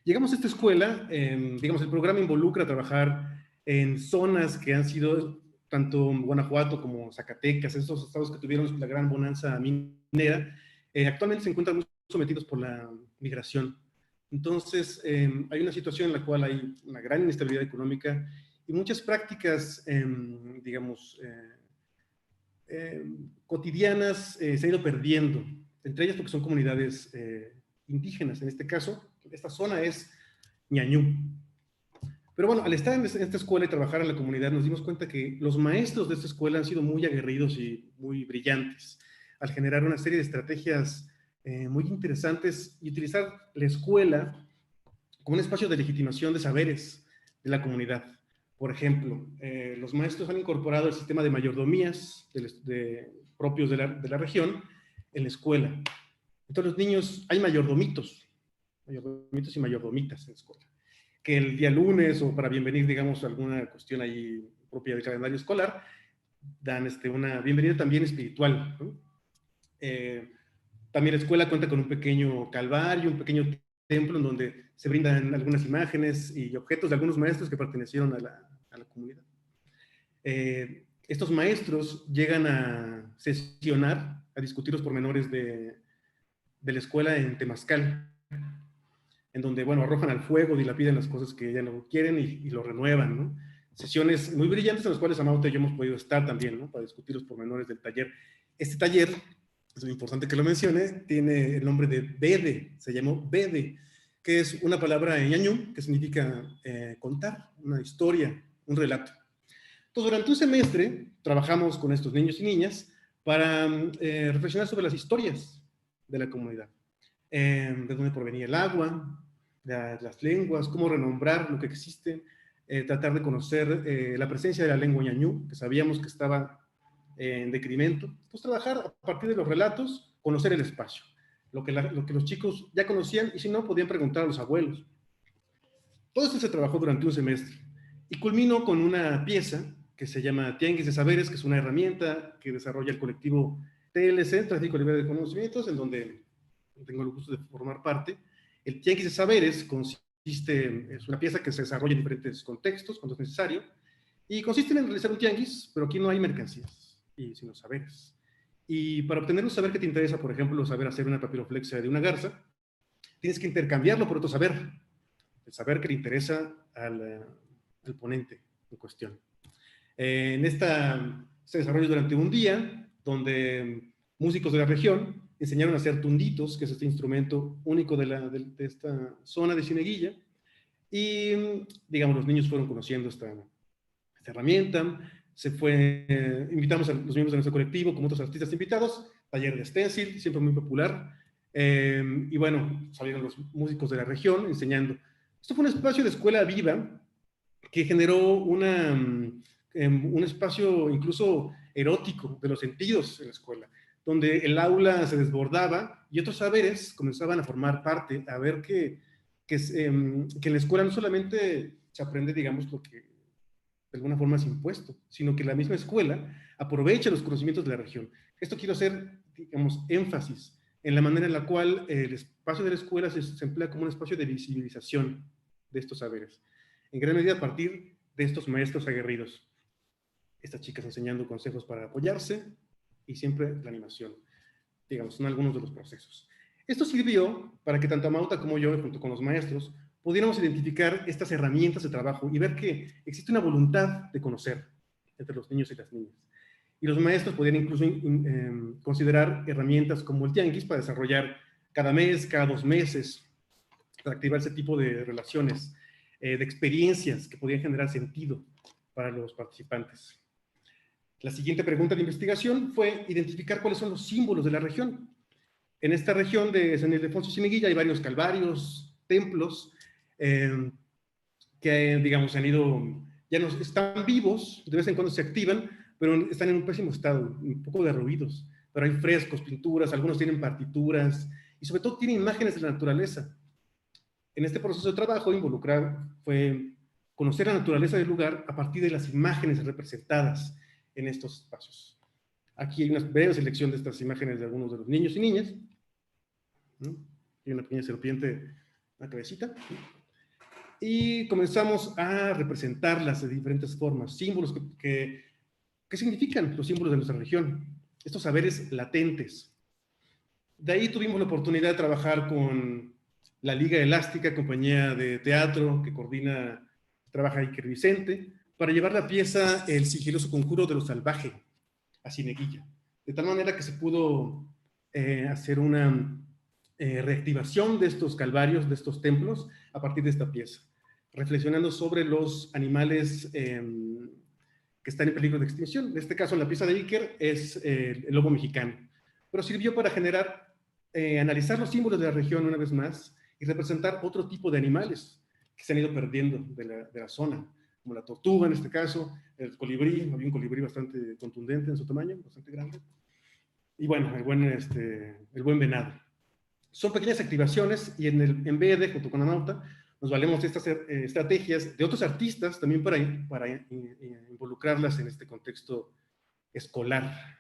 Llegamos a esta escuela, digamos, el programa involucra trabajar en zonas que han sido tanto Guanajuato como Zacatecas, esos estados que tuvieron la gran bonanza minera, actualmente se encuentran muy sometidos por la migración. Entonces, hay una situación en la cual hay una gran inestabilidad económica y muchas prácticas, digamos, cotidianas se han ido perdiendo, entre ellas porque son comunidades indígenas. En este caso, esta zona es ñañú. Pero bueno, al estar en esta escuela y trabajar en la comunidad, nos dimos cuenta que los maestros de esta escuela han sido muy aguerridos y muy brillantes al generar una serie de estrategias muy interesantes y utilizar la escuela como un espacio de legitimación de saberes de la comunidad. Por ejemplo, los maestros han incorporado el sistema de mayordomías propios de la región en la escuela. Entonces los niños, hay mayordomitos y mayordomitas en la escuela, que el día lunes o para bienvenir, digamos, alguna cuestión ahí propia del calendario escolar, dan una bienvenida también espiritual, ¿no? También la escuela cuenta con un pequeño calvario, un pequeño templo en donde se brindan algunas imágenes y objetos de algunos maestros que pertenecieron a la comunidad. Estos maestros llegan a sesionar, a discutir los pormenores de la escuela en Temazcal, en donde, bueno, arrojan al fuego, dilapidan las cosas que ya no quieren y lo renuevan, ¿no? Sesiones muy brillantes en las cuales Amauta y yo hemos podido estar también, ¿no?, para discutir los pormenores del taller. Este taller, es muy importante que lo mencione, tiene el nombre de Bede, se llamó Bede, que es una palabra en ñañú que significa contar, una historia, un relato. Entonces, durante un semestre trabajamos con estos niños y niñas para reflexionar sobre las historias de la comunidad. De dónde provenía el agua, las lenguas, cómo renombrar lo que existe, tratar de conocer la presencia de la lengua ñañú, que sabíamos que estaba en decremento. Pues trabajar a partir de los relatos conocer el espacio, lo que los chicos ya conocían, y si no, podían preguntar a los abuelos. Todo esto se trabajó durante un semestre y culminó con una pieza que se llama Tianguis de Saberes, que es una herramienta que desarrolla el colectivo TLC, Tráfico Libre de Conocimientos, en donde tengo el gusto de formar parte. El Tianguis de Saberes es una pieza que se desarrolla en diferentes contextos, cuando es necesario, y consiste en realizar un tianguis, pero aquí no hay mercancías, sino saberes. Y para obtener un saber que te interesa, por ejemplo, saber hacer una papiroflexia de una garza, tienes que intercambiarlo por otro saber, el saber que le interesa al ponente en cuestión. Se desarrolló durante un día, donde músicos de la región enseñaron a hacer tunditos, que es este instrumento único de esta zona de Cieneguilla, y, digamos, los niños fueron conociendo esta herramienta. Invitamos a los miembros de nuestro colectivo, como otros artistas invitados, taller de stencil, siempre muy popular, y bueno, salieron los músicos de la región enseñando. Esto fue un espacio de escuela viva que generó un espacio incluso erótico de los sentidos en la escuela, donde el aula se desbordaba y otros saberes comenzaban a formar parte, a ver que en la escuela no solamente se aprende, digamos, lo que de alguna forma es impuesto, sino que la misma escuela aprovecha los conocimientos de la región. Esto quiero hacer, digamos, énfasis en la manera en la cual el espacio de la escuela se emplea como un espacio de visibilización de estos saberes, en gran medida a partir de estos maestros aguerridos. Estas chicas enseñando consejos para apoyarse y siempre la animación, digamos, son algunos de los procesos. Esto sirvió para que tanto Amauta como yo, junto con los maestros, pudiéramos identificar estas herramientas de trabajo y ver que existe una voluntad de conocer entre los niños y las niñas. Y los maestros podían incluso considerar herramientas como el tianguis para desarrollar cada mes, cada 2 meses, para activar ese tipo de relaciones, de experiencias que podían generar sentido para los participantes. La siguiente pregunta de investigación fue identificar cuáles son los símbolos de la región. En esta región de San Ildefonso y Cieneguilla hay varios calvarios, templos, que, digamos, ya no están vivos, de vez en cuando se activan, pero están en un pésimo estado, un poco derruidos. Pero hay frescos, pinturas, algunos tienen partituras, y sobre todo tienen imágenes de la naturaleza. En este proceso de trabajo, fue conocer la naturaleza del lugar a partir de las imágenes representadas en estos espacios. Aquí hay una breve selección de estas imágenes de algunos de los niños y niñas. Hay una pequeña serpiente, una cabecita. Y comenzamos a representarlas de diferentes formas, símbolos ¿qué significan los símbolos de nuestra región? Estos saberes latentes. De ahí tuvimos la oportunidad de trabajar con la Liga Elástica, compañía de teatro que trabaja Iker Vicente, para llevar la pieza El sigiloso conjuro de lo salvaje a Cieneguilla. De tal manera que se pudo hacer una reactivación de estos calvarios, de estos templos, a partir de esta pieza, reflexionando sobre los animales que están en peligro de extinción. En este caso, en la pieza de Iker es el lobo mexicano, pero sirvió para analizar los símbolos de la región una vez más y representar otro tipo de animales que se han ido perdiendo de la zona, como la tortuga en este caso, el colibrí, había un colibrí bastante contundente en su tamaño, bastante grande, y bueno, el buen venado. Son pequeñas activaciones y en BED, junto con Amauta, nos valemos de estas estrategias de otros artistas también para involucrarlas en este contexto escolar.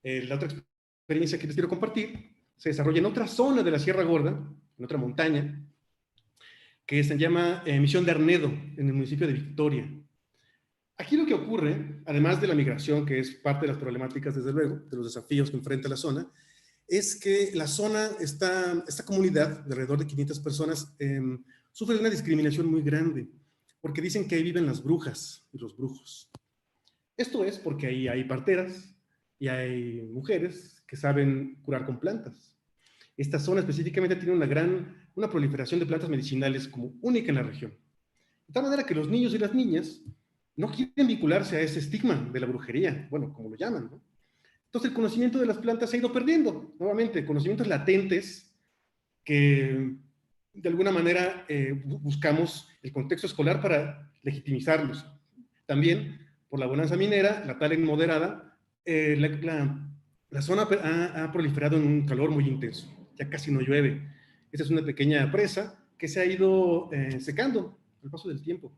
La otra experiencia que les quiero compartir se desarrolla en otra zona de la Sierra Gorda, en otra montaña, que se llama Misión de Arnedo, en el municipio de Victoria. Aquí lo que ocurre, además de la migración, que es parte de las problemáticas, desde luego, de los desafíos que enfrenta la zona, es que la zona, esta comunidad de alrededor de 500 personas, sufre de una discriminación muy grande, porque dicen que ahí viven las brujas y los brujos. Esto es porque ahí hay parteras y hay mujeres que saben curar con plantas. Esta zona específicamente tiene una proliferación de plantas medicinales como única en la región. De tal manera que los niños y las niñas no quieren vincularse a ese estigma de la brujería, bueno, como lo llaman, ¿no? Entonces el conocimiento de las plantas se ha ido perdiendo, nuevamente, conocimientos latentes que de alguna manera buscamos el contexto escolar para legitimizarlos. También, por la bonanza minera, la tala inmoderada, la la zona ha proliferado en un calor muy intenso, ya casi no llueve. Esta es una pequeña presa que se ha ido secando al paso del tiempo.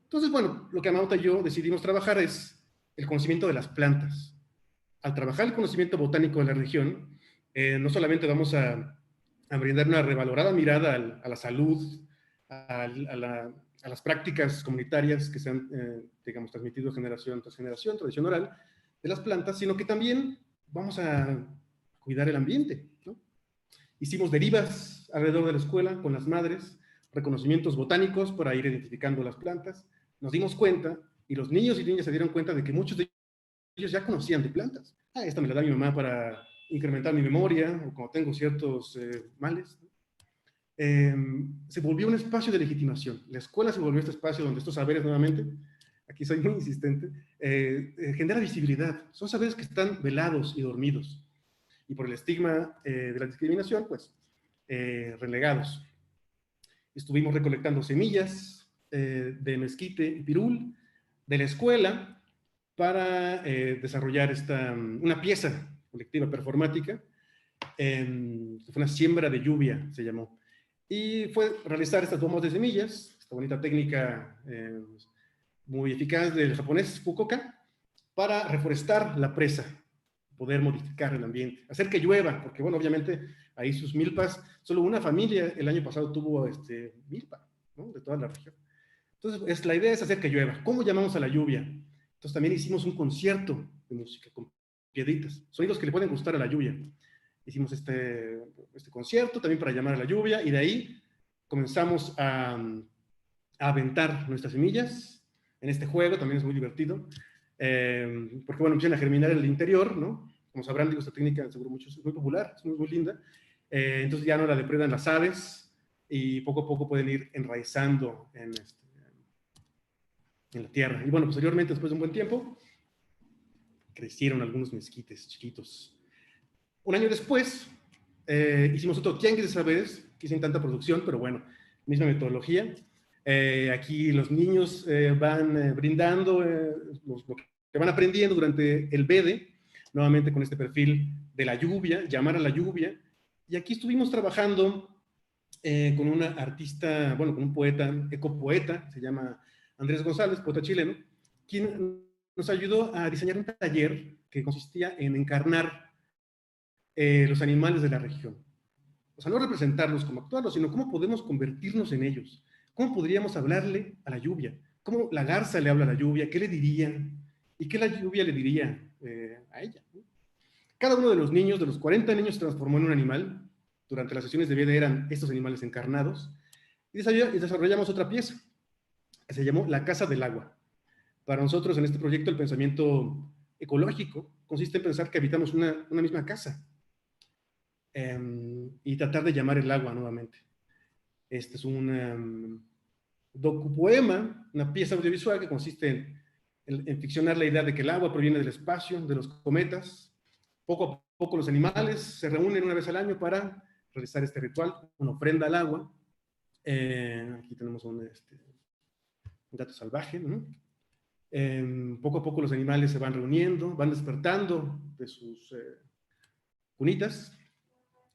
Entonces, bueno, lo que Amauta y yo decidimos trabajar es el conocimiento de las plantas. Al trabajar el conocimiento botánico de la región, no solamente vamos a brindar una revalorada mirada a la salud, a las prácticas comunitarias que se han, digamos, transmitido generación tras generación, tradición oral, de las plantas, sino que también vamos a cuidar el ambiente, ¿no? Hicimos derivas alrededor de la escuela con las madres, reconocimientos botánicos para ir identificando las plantas. Nos dimos cuenta, y los niños y niñas se dieron cuenta de que muchos de ellos ya conocían de plantas. Esta me la da mi mamá para incrementar mi memoria, o cuando tengo ciertos males. Se volvió un espacio de legitimación. La escuela se volvió este espacio donde estos saberes, nuevamente, aquí soy muy insistente, genera visibilidad. Son saberes que están velados y dormidos. Y por el estigma de la discriminación, pues, relegados. Estuvimos recolectando semillas de mezquite y pirul de la escuela para desarrollar una pieza colectiva performática. Fue una siembra de lluvia, se llamó. Y fue realizar estas bombas de semillas, esta bonita técnica muy eficaz del japonés Fukuoka, para reforestar la presa, poder modificar el ambiente, hacer que llueva, porque bueno, obviamente ahí sus milpas, solo una familia el año pasado tuvo milpa, ¿no? De toda la región. Entonces, la idea es hacer que llueva. ¿Cómo llamamos a la lluvia? Entonces también hicimos un concierto de música con piedritas, sonidos que le pueden gustar a la lluvia. Hicimos este concierto también para llamar a la lluvia, y de ahí comenzamos a aventar nuestras semillas en este juego. También es muy divertido, porque bueno, empiezan a germinar en el interior, ¿no? Como sabrán, digo, esta técnica seguro muchos es muy popular, es muy, muy linda. Entonces ya no la depredan las aves, y poco a poco pueden ir enraizando en la tierra. Y bueno, posteriormente, después de un buen tiempo, crecieron algunos mezquites chiquitos. Un año después, hicimos otro tianguis de saberes, que sin tanta producción, pero bueno, misma metodología. Aquí los niños van brindando lo que van aprendiendo durante el BEDE, nuevamente con este perfil de la lluvia, llamar a la lluvia. Y aquí estuvimos trabajando con una artista, bueno, con un poeta, ecopoeta, se llama Andrés González, poeta chileno, quien nos ayudó a diseñar un taller que consistía en encarnar los animales de la región. O sea, no representarlos como actuarlos, sino cómo podemos convertirnos en ellos. ¿Cómo podríamos hablarle a la lluvia? ¿Cómo la garza le habla a la lluvia? ¿Qué le diría? ¿Y qué la lluvia le diría a ella? Cada uno de los niños, de los 40 niños, se transformó en un animal. Durante las sesiones de vida eran estos animales encarnados. Y desarrollamos otra pieza, que se llamó La Casa del Agua. Para nosotros, en este proyecto, el pensamiento ecológico consiste en pensar que habitamos una misma casa, y tratar de llamar el agua nuevamente. Este es un docupoema, una pieza audiovisual que consiste en ficcionar la idea de que el agua proviene del espacio, de los cometas. Poco a poco los animales se reúnen una vez al año para realizar este ritual, una ofrenda al agua. Aquí tenemos un gato salvaje, ¿no? Poco a poco los animales se van reuniendo, van despertando de sus cunitas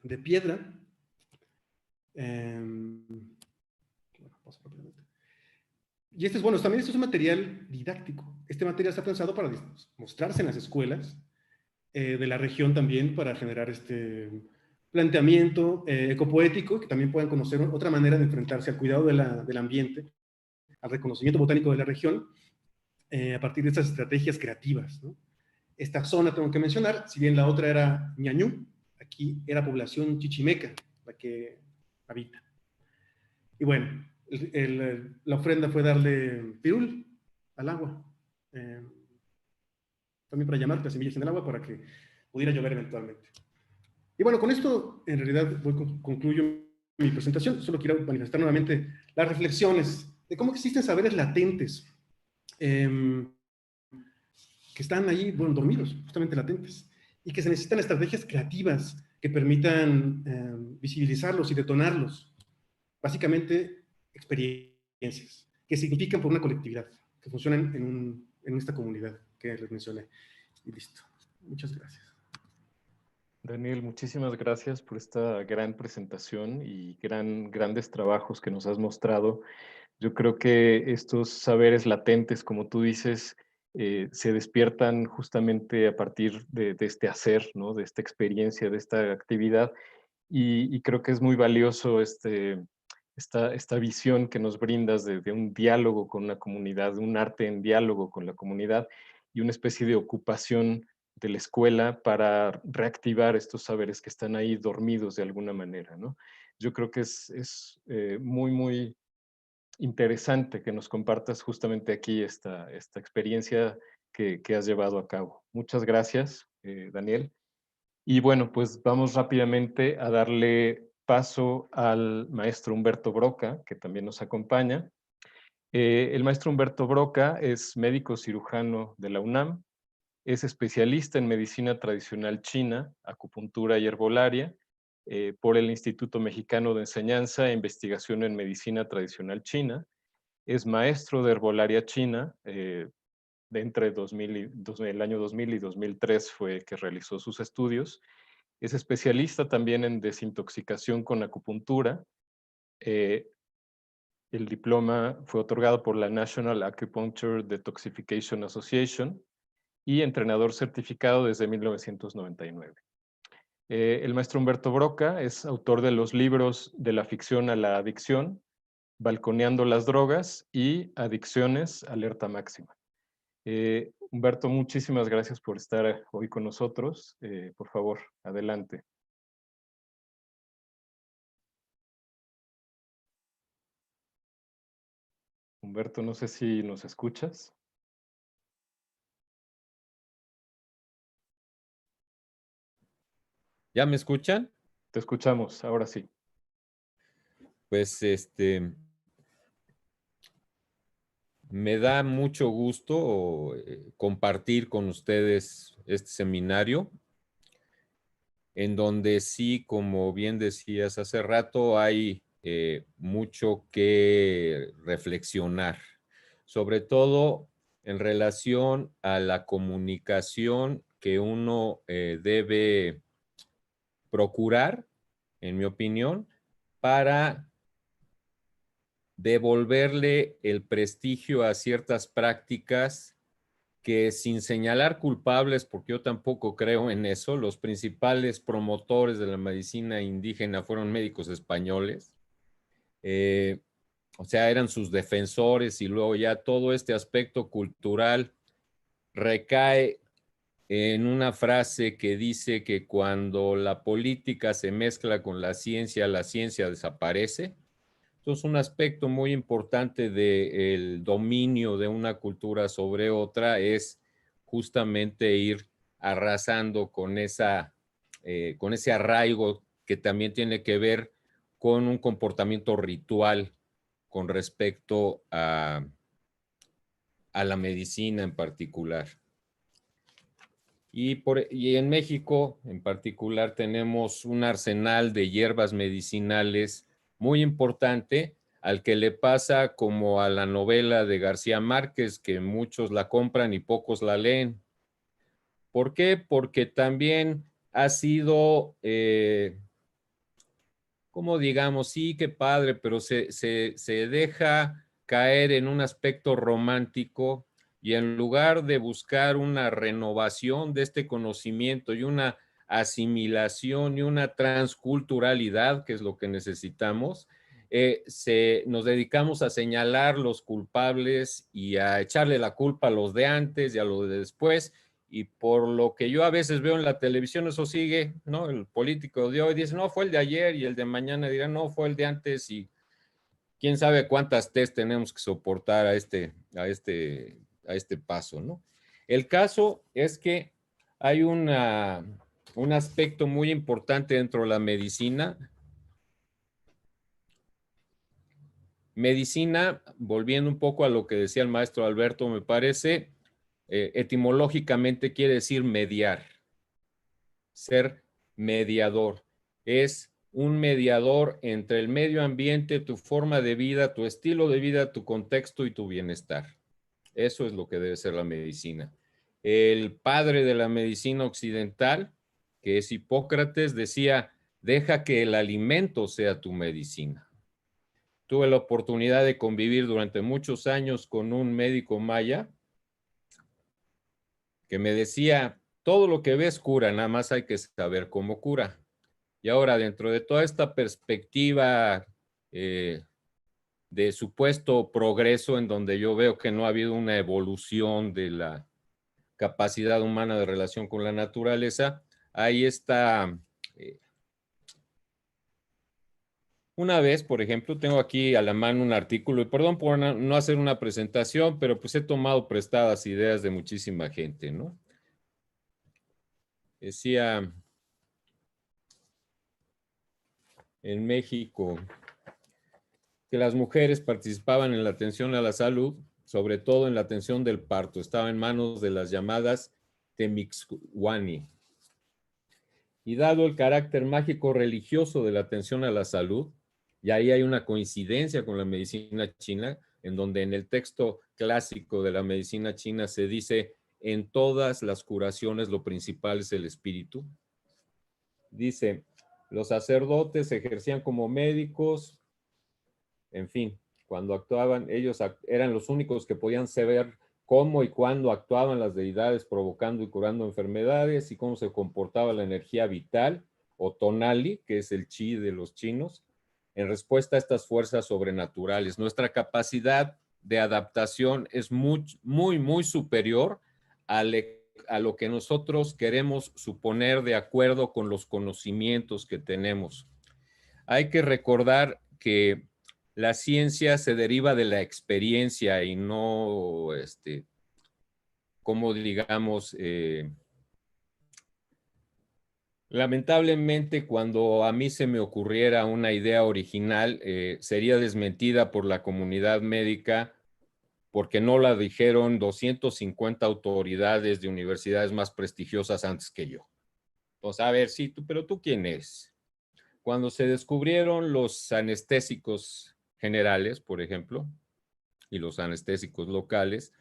de piedra. Y bueno, también esto es un material didáctico. Este material está pensado para mostrarse en las escuelas de la región también, para generar este planteamiento ecopoético, que también puedan conocer otra manera de enfrentarse al cuidado del ambiente, al reconocimiento botánico de la región, a partir de estas estrategias creativas, ¿no? Esta zona, tengo que mencionar, si bien la otra era ñañú, aquí era población chichimeca la que habita. Y bueno, la ofrenda fue darle pirul al agua, también para llamar las semillas en el agua para que pudiera llover eventualmente. Y bueno, con esto en realidad concluyo mi presentación. Solo quiero manifestar nuevamente las reflexiones de cómo existen saberes latentes que están ahí, bueno, dormidos, justamente latentes, y que se necesitan estrategias creativas que permitan visibilizarlos y detonarlos. Básicamente, experiencias que significan por una colectividad, que funcionan en esta comunidad que les mencioné. Y listo. Muchas gracias. Daniel, muchísimas gracias por esta gran presentación y grandes trabajos que nos has mostrado. Yo creo que estos saberes latentes, como tú dices, se despiertan justamente a partir de este hacer, ¿no? De esta experiencia, de esta actividad. Y creo que es muy valioso esta visión que nos brindas de un diálogo con una comunidad, de un arte en diálogo con la comunidad y una especie de ocupación de la escuela para reactivar estos saberes que están ahí dormidos de alguna manera, ¿no? Yo creo que es muy interesante que nos compartas justamente aquí esta experiencia que has llevado a cabo. Muchas gracias, Daniel. Y bueno, pues vamos rápidamente a darle paso al maestro Humberto Broca, que también nos acompaña. El maestro Humberto Broca es médico cirujano de la UNAM, es especialista en medicina tradicional china, acupuntura y herbolaria, por el Instituto Mexicano de Enseñanza e Investigación en Medicina Tradicional China. Es maestro de herbolaria china, de entre el año 2000 y 2003 fue que realizó sus estudios. Es especialista también en desintoxicación con acupuntura. Eh, el diploma fue otorgado por la National Acupuncture Detoxification Association y entrenador certificado desde 1999. El maestro Humberto Broca es autor de los libros De la ficción a la adicción, Balconeando las drogas y Adicciones, alerta máxima. Humberto, muchísimas gracias por estar hoy con nosotros. Por favor, adelante. Humberto, no sé si nos escuchas. ¿Ya me escuchan? Te escuchamos, ahora sí. Pues me da mucho gusto compartir con ustedes este seminario, en donde sí, como bien decías hace rato, hay mucho que reflexionar, sobre todo en relación a la comunicación que uno debe procurar, en mi opinión, para devolverle el prestigio a ciertas prácticas que, sin señalar culpables, porque yo tampoco creo en eso, los principales promotores de la medicina indígena fueron médicos españoles, o sea, eran sus defensores, y luego ya todo este aspecto cultural recae en una frase que dice que cuando la política se mezcla con la ciencia desaparece. Entonces, un aspecto muy importante del dominio de una cultura sobre otra es justamente ir arrasando con ese arraigo que también tiene que ver con un comportamiento ritual con respecto a la medicina en particular. Y en México en particular tenemos un arsenal de hierbas medicinales muy importante, al que le pasa como a la novela de García Márquez, que muchos la compran y pocos la leen. ¿Por qué? Porque también ha sido, como digamos, sí, qué padre, pero se deja caer en un aspecto romántico, y en lugar de buscar una renovación de este conocimiento y una asimilación y una transculturalidad, que es lo que necesitamos, nos dedicamos a señalar los culpables y a echarle la culpa a los de antes y a los de después. Y por lo que yo a veces veo en la televisión, eso sigue, ¿no? El político de hoy dice, no, fue el de ayer, y el de mañana dirá, no, fue el de antes, y quién sabe cuántas test tenemos que soportar a este paso, ¿no? El caso es que hay un aspecto muy importante dentro de la medicina. Medicina, volviendo un poco a lo que decía el maestro Alberto, me parece, etimológicamente quiere decir mediar, ser mediador. Es un mediador entre el medio ambiente, tu forma de vida, tu estilo de vida, tu contexto y tu bienestar. Eso es lo que debe ser la medicina. El padre de la medicina occidental que es Hipócrates, decía, deja que el alimento sea tu medicina. Tuve la oportunidad de convivir durante muchos años con un médico maya que me decía, todo lo que ves cura, nada más hay que saber cómo cura. Y ahora, dentro de toda esta perspectiva de supuesto progreso, en donde yo veo que no ha habido una evolución de la capacidad humana de relación con la naturaleza, ahí está. Una vez, por ejemplo, tengo aquí a la mano un artículo, y perdón por no hacer una presentación, pero pues he tomado prestadas ideas de muchísima gente, ¿no? Decía en México que las mujeres participaban en la atención a la salud, sobre todo en la atención del parto. Estaba en manos de las llamadas Temixuani. Y dado el carácter mágico religioso de la atención a la salud, y ahí hay una coincidencia con la medicina china, en donde en el texto clásico de la medicina china se dice, en todas las curaciones lo principal es el espíritu. Dice, los sacerdotes ejercían como médicos, en fin, cuando actuaban, ellos eran los únicos que podían saber cómo y cuándo actuaban las deidades provocando y curando enfermedades y cómo se comportaba la energía vital o tonali, que es el chi de los chinos, en respuesta a estas fuerzas sobrenaturales. Nuestra capacidad de adaptación es muy superior a lo que nosotros queremos suponer de acuerdo con los conocimientos que tenemos. Hay que recordar que la ciencia se deriva de la experiencia y no, como digamos, lamentablemente cuando a mí se me ocurriera una idea original, sería desmentida por la comunidad médica porque no la dijeron 250 autoridades de universidades más prestigiosas antes que yo. Pues a ver, sí, pero ¿tú quién eres? Cuando se descubrieron los anestésicos generales, por ejemplo, y los anestésicos locales,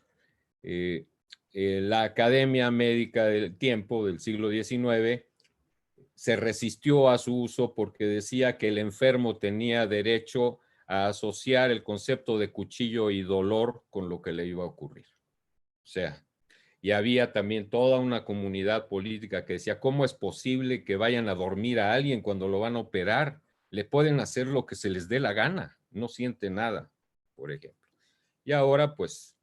la Academia Médica del tiempo del siglo XIX se resistió a su uso porque decía que el enfermo tenía derecho a asociar el concepto de cuchillo y dolor con lo que le iba a ocurrir. O sea, y había también toda una comunidad política que decía, ¿cómo es posible que vayan a dormir a alguien cuando lo van a operar? Le pueden hacer lo que se les dé la gana, no siente nada, por ejemplo. Y ahora, pues,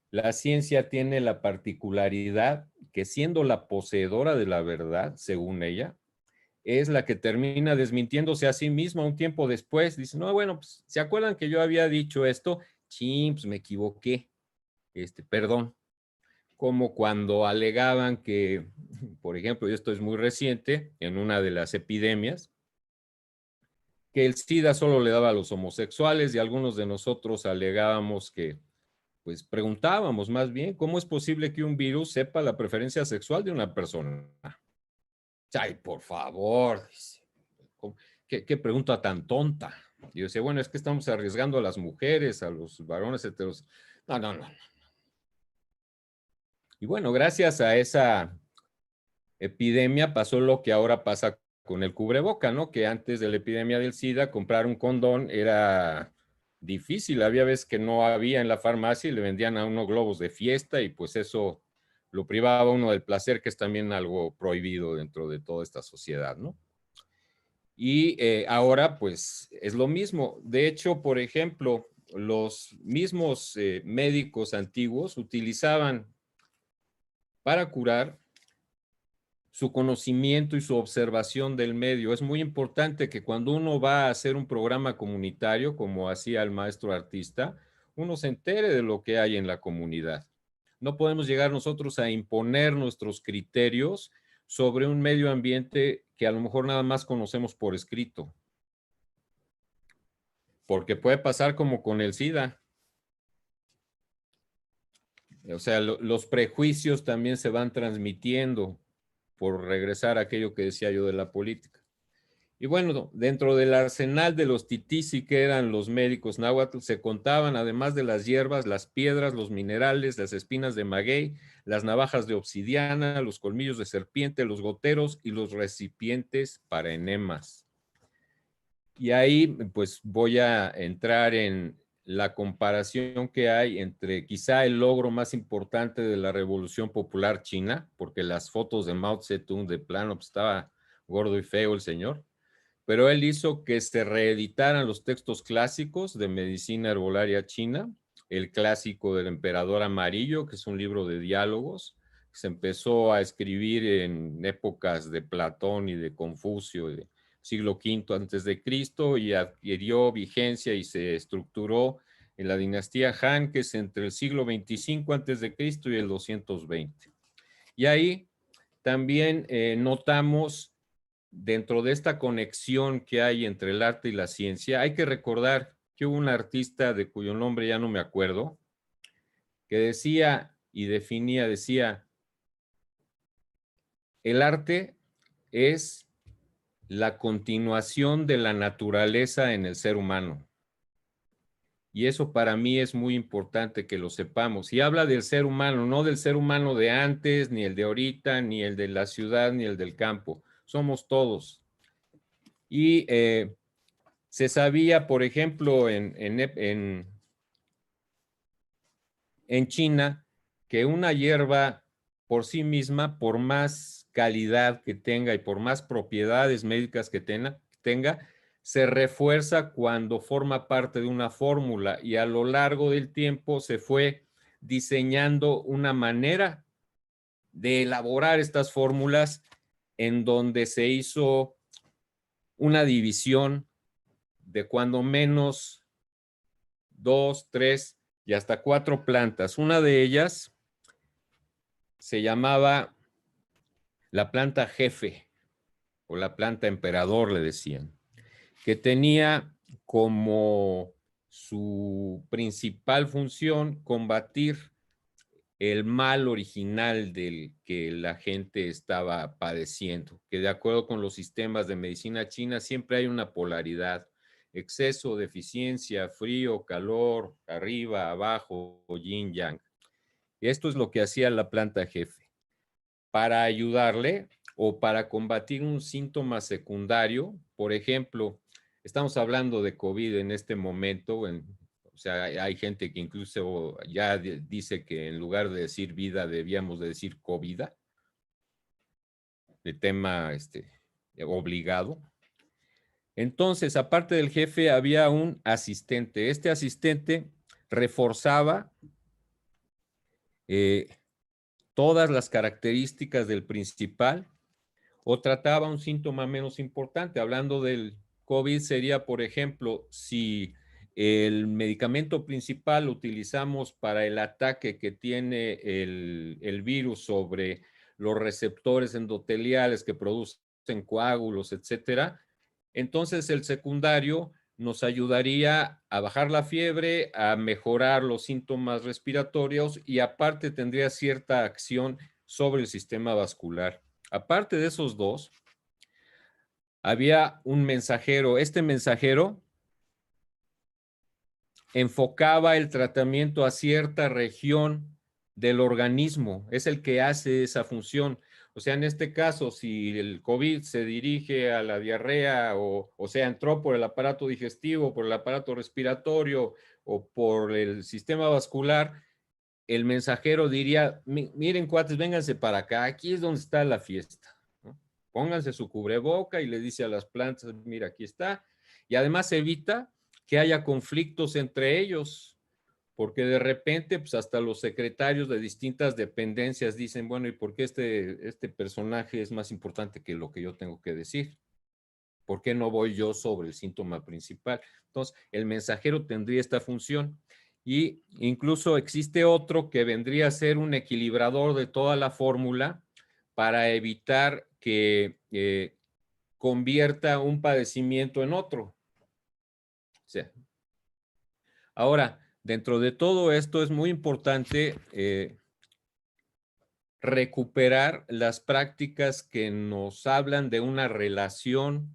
la ciencia tiene la particularidad que siendo la poseedora de la verdad, según ella, es la que termina desmintiéndose a sí misma un tiempo después. Dice, no, bueno, pues, ¿se acuerdan que yo había dicho esto? Sí, pues me equivoqué, perdón. Como cuando alegaban que, por ejemplo, y esto es muy reciente, en una de las epidemias, que el SIDA solo le daba a los homosexuales y algunos de nosotros alegábamos que, pues preguntábamos más bien, ¿cómo es posible que un virus sepa la preferencia sexual de una persona? Ay, por favor, ¿qué pregunta tan tonta? Y yo decía, bueno, es que estamos arriesgando a las mujeres, a los varones heteros. No. Y bueno, gracias a esa epidemia pasó lo que ahora pasa con el cubreboca, ¿no? Que antes de la epidemia del SIDA, comprar un condón era difícil. Había veces que no había en la farmacia y le vendían a uno globos de fiesta y pues eso lo privaba a uno del placer, que es también algo prohibido dentro de toda esta sociedad, ¿no? Y ahora pues es lo mismo. De hecho, por ejemplo, los mismos médicos antiguos utilizaban para curar su conocimiento y su observación del medio. Es muy importante que cuando uno va a hacer un programa comunitario, como hacía el maestro artista, uno se entere de lo que hay en la comunidad. No podemos llegar nosotros a imponer nuestros criterios sobre un medio ambiente que a lo mejor nada más conocemos por escrito. Porque puede pasar como con el SIDA. O sea, los prejuicios también se van transmitiendo, por regresar a aquello que decía yo de la política. Y bueno, dentro del arsenal de los titisi, que eran los médicos náhuatl, se contaban, además de las hierbas, las piedras, los minerales, las espinas de maguey, las navajas de obsidiana, los colmillos de serpiente, los goteros y los recipientes para enemas. Y ahí pues voy a entrar en la comparación que hay entre quizá el logro más importante de la Revolución Popular China, porque las fotos de Mao Zedong de plano pues, estaba gordo y feo el señor, pero él hizo que se reeditaran los textos clásicos de medicina herbolaria china, el clásico del emperador amarillo, que es un libro de diálogos, que se empezó a escribir en épocas de Platón y de Confucio, de siglo V antes de Cristo, y adquirió vigencia y se estructuró en la dinastía Han, que es entre el siglo 25 antes de Cristo y el 220. Y ahí también notamos, dentro de esta conexión que hay entre el arte y la ciencia, hay que recordar que hubo un artista de cuyo nombre ya no me acuerdo, que decía y decía, el arte es la continuación de la naturaleza en el ser humano. Y eso para mí es muy importante que lo sepamos. Y habla del ser humano, no del ser humano de antes, ni el de ahorita, ni el de la ciudad, ni el del campo. Somos todos. Y se sabía, por ejemplo, en China, que una hierba por sí misma, por más calidad que tenga y por más propiedades médicas que tenga, se refuerza cuando forma parte de una fórmula, y a lo largo del tiempo se fue diseñando una manera de elaborar estas fórmulas en donde se hizo una división de cuando menos 2, 3 y hasta 4 plantas. Una de ellas se llamaba la planta jefe o la planta emperador, le decían, que tenía como su principal función combatir el mal original del que la gente estaba padeciendo, que de acuerdo con los sistemas de medicina china siempre hay una polaridad: exceso, deficiencia, frío, calor, arriba, abajo, yin, yang. Y esto es lo que hacía la planta jefe. Para ayudarle o para combatir un síntoma secundario, por ejemplo, estamos hablando de COVID en este momento, o sea, hay gente que incluso ya dice que en lugar de decir vida debíamos de decir COVID, de tema obligado. Entonces, aparte del jefe, había un asistente. Este asistente reforzaba todas las características del principal o trataba un síntoma menos importante. Hablando del COVID sería, por ejemplo, si el medicamento principal lo utilizamos para el ataque que tiene el virus sobre los receptores endoteliales que producen coágulos, etcétera, entonces el secundario nos ayudaría a bajar la fiebre, a mejorar los síntomas respiratorios y aparte tendría cierta acción sobre el sistema vascular. Aparte de esos dos, había un mensajero. Este mensajero enfocaba el tratamiento a cierta región del organismo. Es el que hace esa función. O sea, en este caso, si el COVID se dirige a la diarrea o sea, entró por el aparato digestivo, por el aparato respiratorio o por el sistema vascular, el mensajero diría, miren cuates, vénganse para acá, aquí es donde está la fiesta. Pónganse su cubreboca y le dice a las plantas, mira, aquí está. Y además evita que haya conflictos entre ellos, porque de repente, pues hasta los secretarios de distintas dependencias dicen, bueno, ¿y por qué este personaje es más importante que lo que yo tengo que decir? ¿Por qué no voy yo sobre el síntoma principal? Entonces, el mensajero tendría esta función. Y incluso existe otro que vendría a ser un equilibrador de toda la fórmula para evitar que convierta un padecimiento en otro. O sea, ahora, dentro de todo esto es muy importante recuperar las prácticas que nos hablan de una relación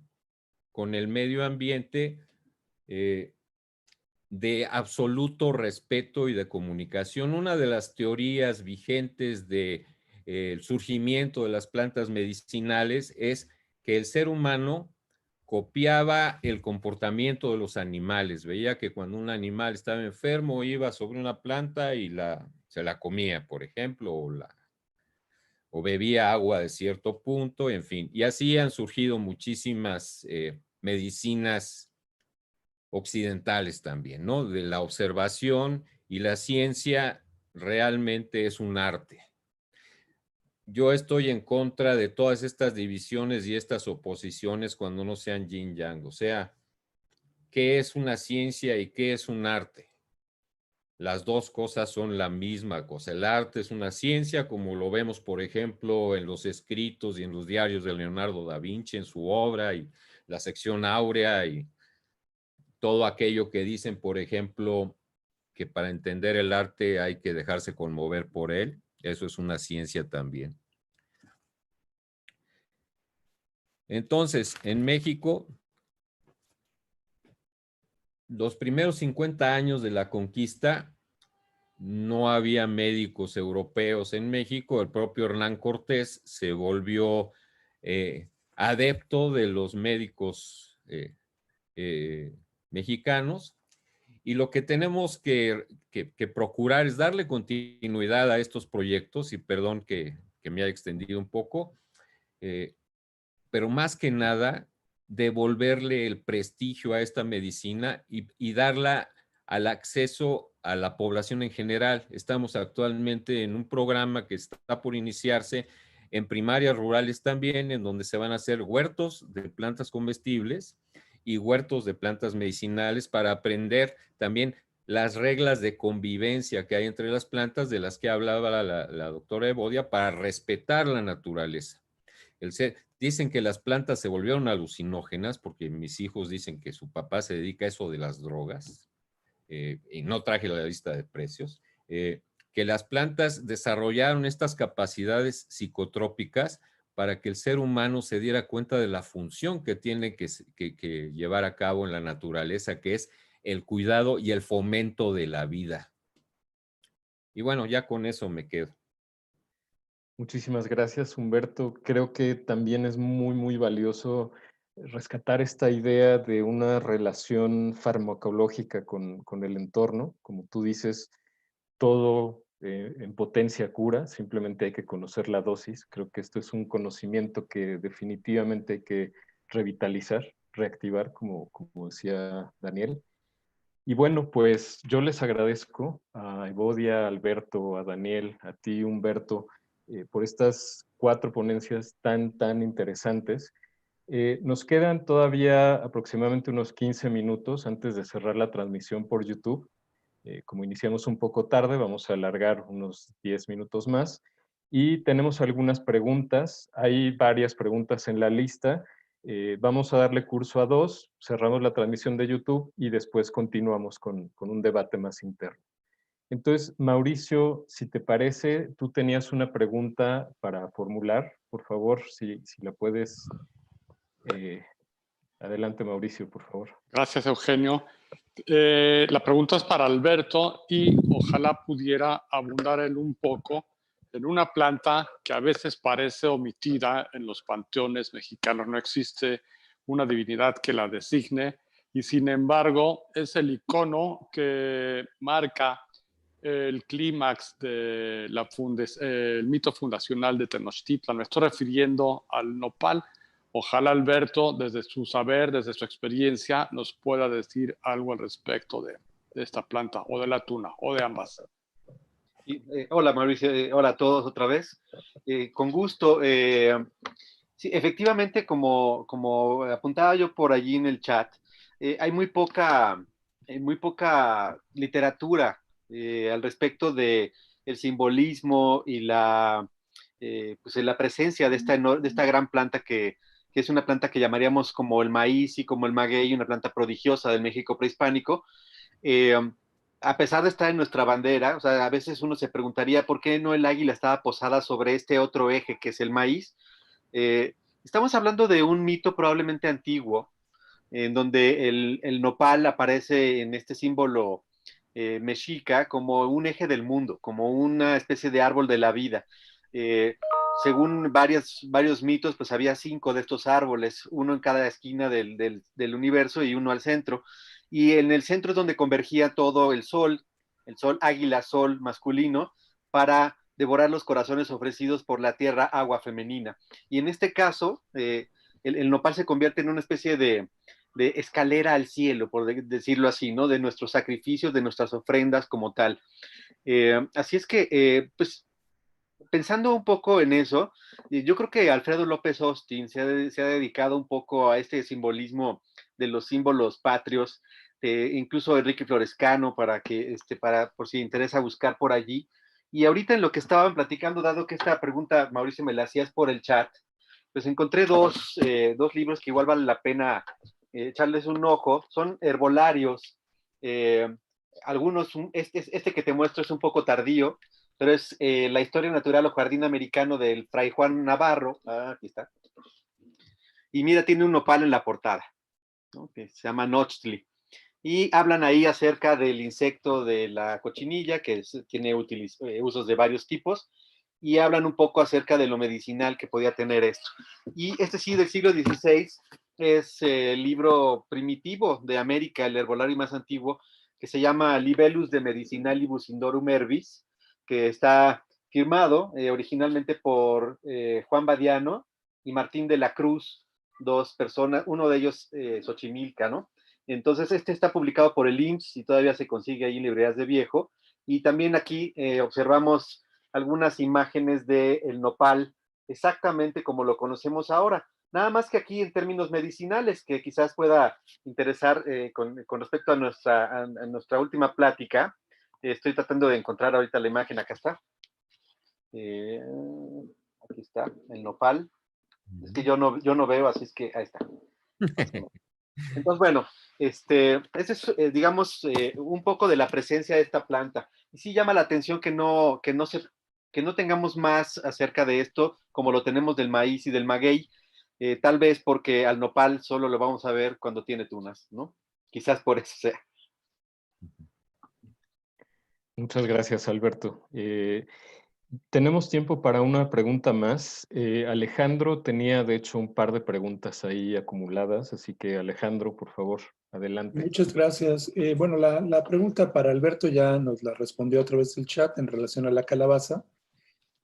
con el medio ambiente de absoluto respeto y de comunicación. Una de las teorías vigentes del surgimiento de las plantas medicinales es que el ser humano copiaba el comportamiento de los animales. Veía que cuando un animal estaba enfermo iba sobre una planta y se la comía, por ejemplo, o bebía agua de cierto punto, en fin. Y así han surgido muchísimas medicinas occidentales también, ¿no? De la observación, y la ciencia realmente es un arte. Yo estoy en contra de todas estas divisiones y estas oposiciones cuando no sean yin-yang. O sea, ¿qué es una ciencia y qué es un arte? Las dos cosas son la misma cosa. El arte es una ciencia, como lo vemos, por ejemplo, en los escritos y en los diarios de Leonardo da Vinci, en su obra, y la sección áurea, y todo aquello que dicen, por ejemplo, que para entender el arte hay que dejarse conmover por él. Eso es una ciencia también. Entonces, en México, los primeros 50 años de la conquista, no había médicos europeos en México. El propio Hernán Cortés se volvió adepto de los médicos mexicanos, y lo que tenemos que procurar es darle continuidad a estos proyectos, y perdón que me haya extendido un poco, pero más que nada devolverle el prestigio a esta medicina y darla al acceso a la población en general. Estamos actualmente en un programa que está por iniciarse en primarias rurales también, en donde se van a hacer huertos de plantas comestibles y huertos de plantas medicinales para aprender también las reglas de convivencia que hay entre las plantas, de las que hablaba la doctora Evodia, para respetar la naturaleza. Dicen que las plantas se volvieron alucinógenas, porque mis hijos dicen que su papá se dedica a eso de las drogas, y no traje la lista de precios, que las plantas desarrollaron estas capacidades psicotrópicas para que el ser humano se diera cuenta de la función que tiene que llevar a cabo en la naturaleza, que es el cuidado y el fomento de la vida. Y bueno, ya con eso me quedo. Muchísimas gracias, Humberto. Creo que también es muy, muy valioso rescatar esta idea de una relación farmacológica con el entorno. Como tú dices, todo en potencia cura, simplemente hay que conocer la dosis. Creo que esto es un conocimiento que definitivamente hay que revitalizar, reactivar, como decía Daniel. Y bueno, pues yo les agradezco a Evodia, a Alberto, a Daniel, a ti, Humberto, por estas 4 ponencias tan interesantes. Nos quedan todavía aproximadamente unos 15 minutos antes de cerrar la transmisión por YouTube. Como iniciamos un poco tarde, vamos a alargar unos 10 minutos más. Y tenemos algunas preguntas. Hay varias preguntas en la lista. Vamos a darle curso a 2, cerramos la transmisión de YouTube y después continuamos con un debate más interno. Entonces, Mauricio, si te parece, tú tenías una pregunta para formular. Por favor, si la puedes. Adelante, Mauricio, por favor. Gracias, Eugenio. La pregunta es para Alberto y ojalá pudiera abundar en un poco en una planta que a veces parece omitida en los panteones mexicanos. No existe una divinidad que la designe y, sin embargo, es el icono que marca el clímax de el mito fundacional de Tenochtitlan. Me estoy refiriendo al nopal. Ojalá Alberto, desde su saber, desde su experiencia, nos pueda decir algo al respecto de esta planta, o de la tuna, o de ambas. Hola, Mauricio. Hola a todos otra vez. Con gusto. Sí, efectivamente, como apuntaba yo por allí en el chat, hay muy poca literatura al respecto de el simbolismo y la presencia de esta gran planta que es una planta que llamaríamos como el maíz y como el maguey, una planta prodigiosa del México prehispánico. A pesar de estar en nuestra bandera, o sea, a veces uno se preguntaría por qué no el águila estaba posada sobre este otro eje que es el maíz. Estamos hablando de un mito probablemente antiguo, en donde el nopal aparece en este símbolo mexica como un eje del mundo, como una especie de árbol de la vida. Según varios mitos, pues había 5 de estos árboles, uno en cada esquina del universo y uno al centro. Y en el centro es donde convergía todo el sol águila, sol masculino, para devorar los corazones ofrecidos por la tierra, agua femenina. Y en este caso, el nopal se convierte en una especie de escalera al cielo, por decirlo así, ¿no? De nuestros sacrificios, de nuestras ofrendas como tal. Así es que, pues, pensando un poco en eso, yo creo que Alfredo López Austin se ha dedicado un poco a este simbolismo de los símbolos patrios, incluso Enrique Florescano, por si interesa buscar por allí. Y ahorita en lo que estaban platicando, dado que esta pregunta, Mauricio, me la hacías por el chat, pues encontré dos libros que igual vale la pena echarles un ojo. Son herbolarios. Algunos, este que te muestro es un poco tardío, pero es La historia natural o jardín americano del Fray Juan Navarro. Aquí está. Y mira, tiene un nopal en la portada, ¿no? Que se llama Nochtli. Y hablan ahí acerca del insecto de la cochinilla, que tiene usos de varios tipos, y hablan un poco acerca de lo medicinal que podía tener esto. Y este sí, del siglo XVI, es el libro primitivo de América, el herbolario más antiguo, que se llama Libellus de Medicinalibus Indorum Herbis, que está firmado originalmente por Juan Badiano y Martín de la Cruz, 2 personas, uno de ellos Xochimilca, ¿no? Entonces, este está publicado por el IMSS y todavía se consigue ahí en librerías de viejo. Y también aquí observamos algunas imágenes del nopal, exactamente como lo conocemos ahora. Nada más que aquí en términos medicinales, que quizás pueda interesar con respecto a nuestra última plática. Estoy tratando de encontrar ahorita la imagen, acá está. Aquí está, el nopal. Es que yo no veo, así es que ahí está. Entonces, bueno, ese es, digamos, un poco de la presencia de esta planta. Y sí llama la atención que no tengamos más acerca de esto, como lo tenemos del maíz y del maguey, tal vez porque al nopal solo lo vamos a ver cuando tiene tunas, ¿no? Quizás por eso sea. Muchas gracias, Alberto. Tenemos tiempo para una pregunta más. Alejandro tenía, de hecho, un par de preguntas ahí acumuladas, así que Alejandro, por favor, adelante. Muchas gracias. Bueno, la pregunta para Alberto ya nos la respondió a través del chat en relación a la calabaza,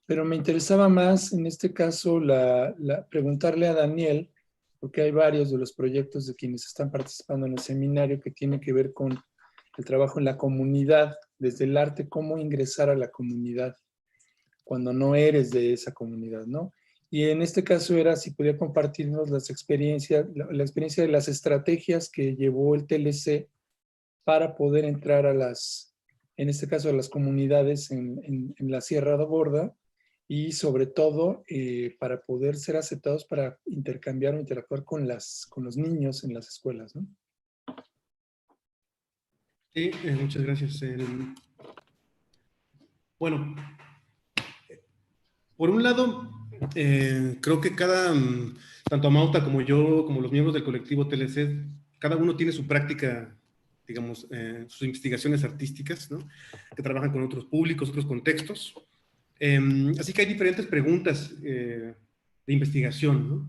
pero me interesaba más en este caso preguntarle a Daniel, porque hay varios de los proyectos de quienes están participando en el seminario que tiene que ver con el trabajo en la comunidad, desde el arte, cómo ingresar a la comunidad cuando no eres de esa comunidad, ¿no? Y en este caso era si podía compartirnos las experiencias, la experiencia de las estrategias que llevó el TLC para poder entrar en este caso a las comunidades en la Sierra Gorda y sobre todo para poder ser aceptados para intercambiar o interactuar con los niños en las escuelas, ¿no? Sí, muchas gracias. Bueno, por un lado, creo que tanto Amauta como yo, como los miembros del colectivo TLC, cada uno tiene su práctica, digamos, sus investigaciones artísticas, ¿no? Que trabajan con otros públicos, otros contextos. Así que hay diferentes preguntas de investigación, ¿no?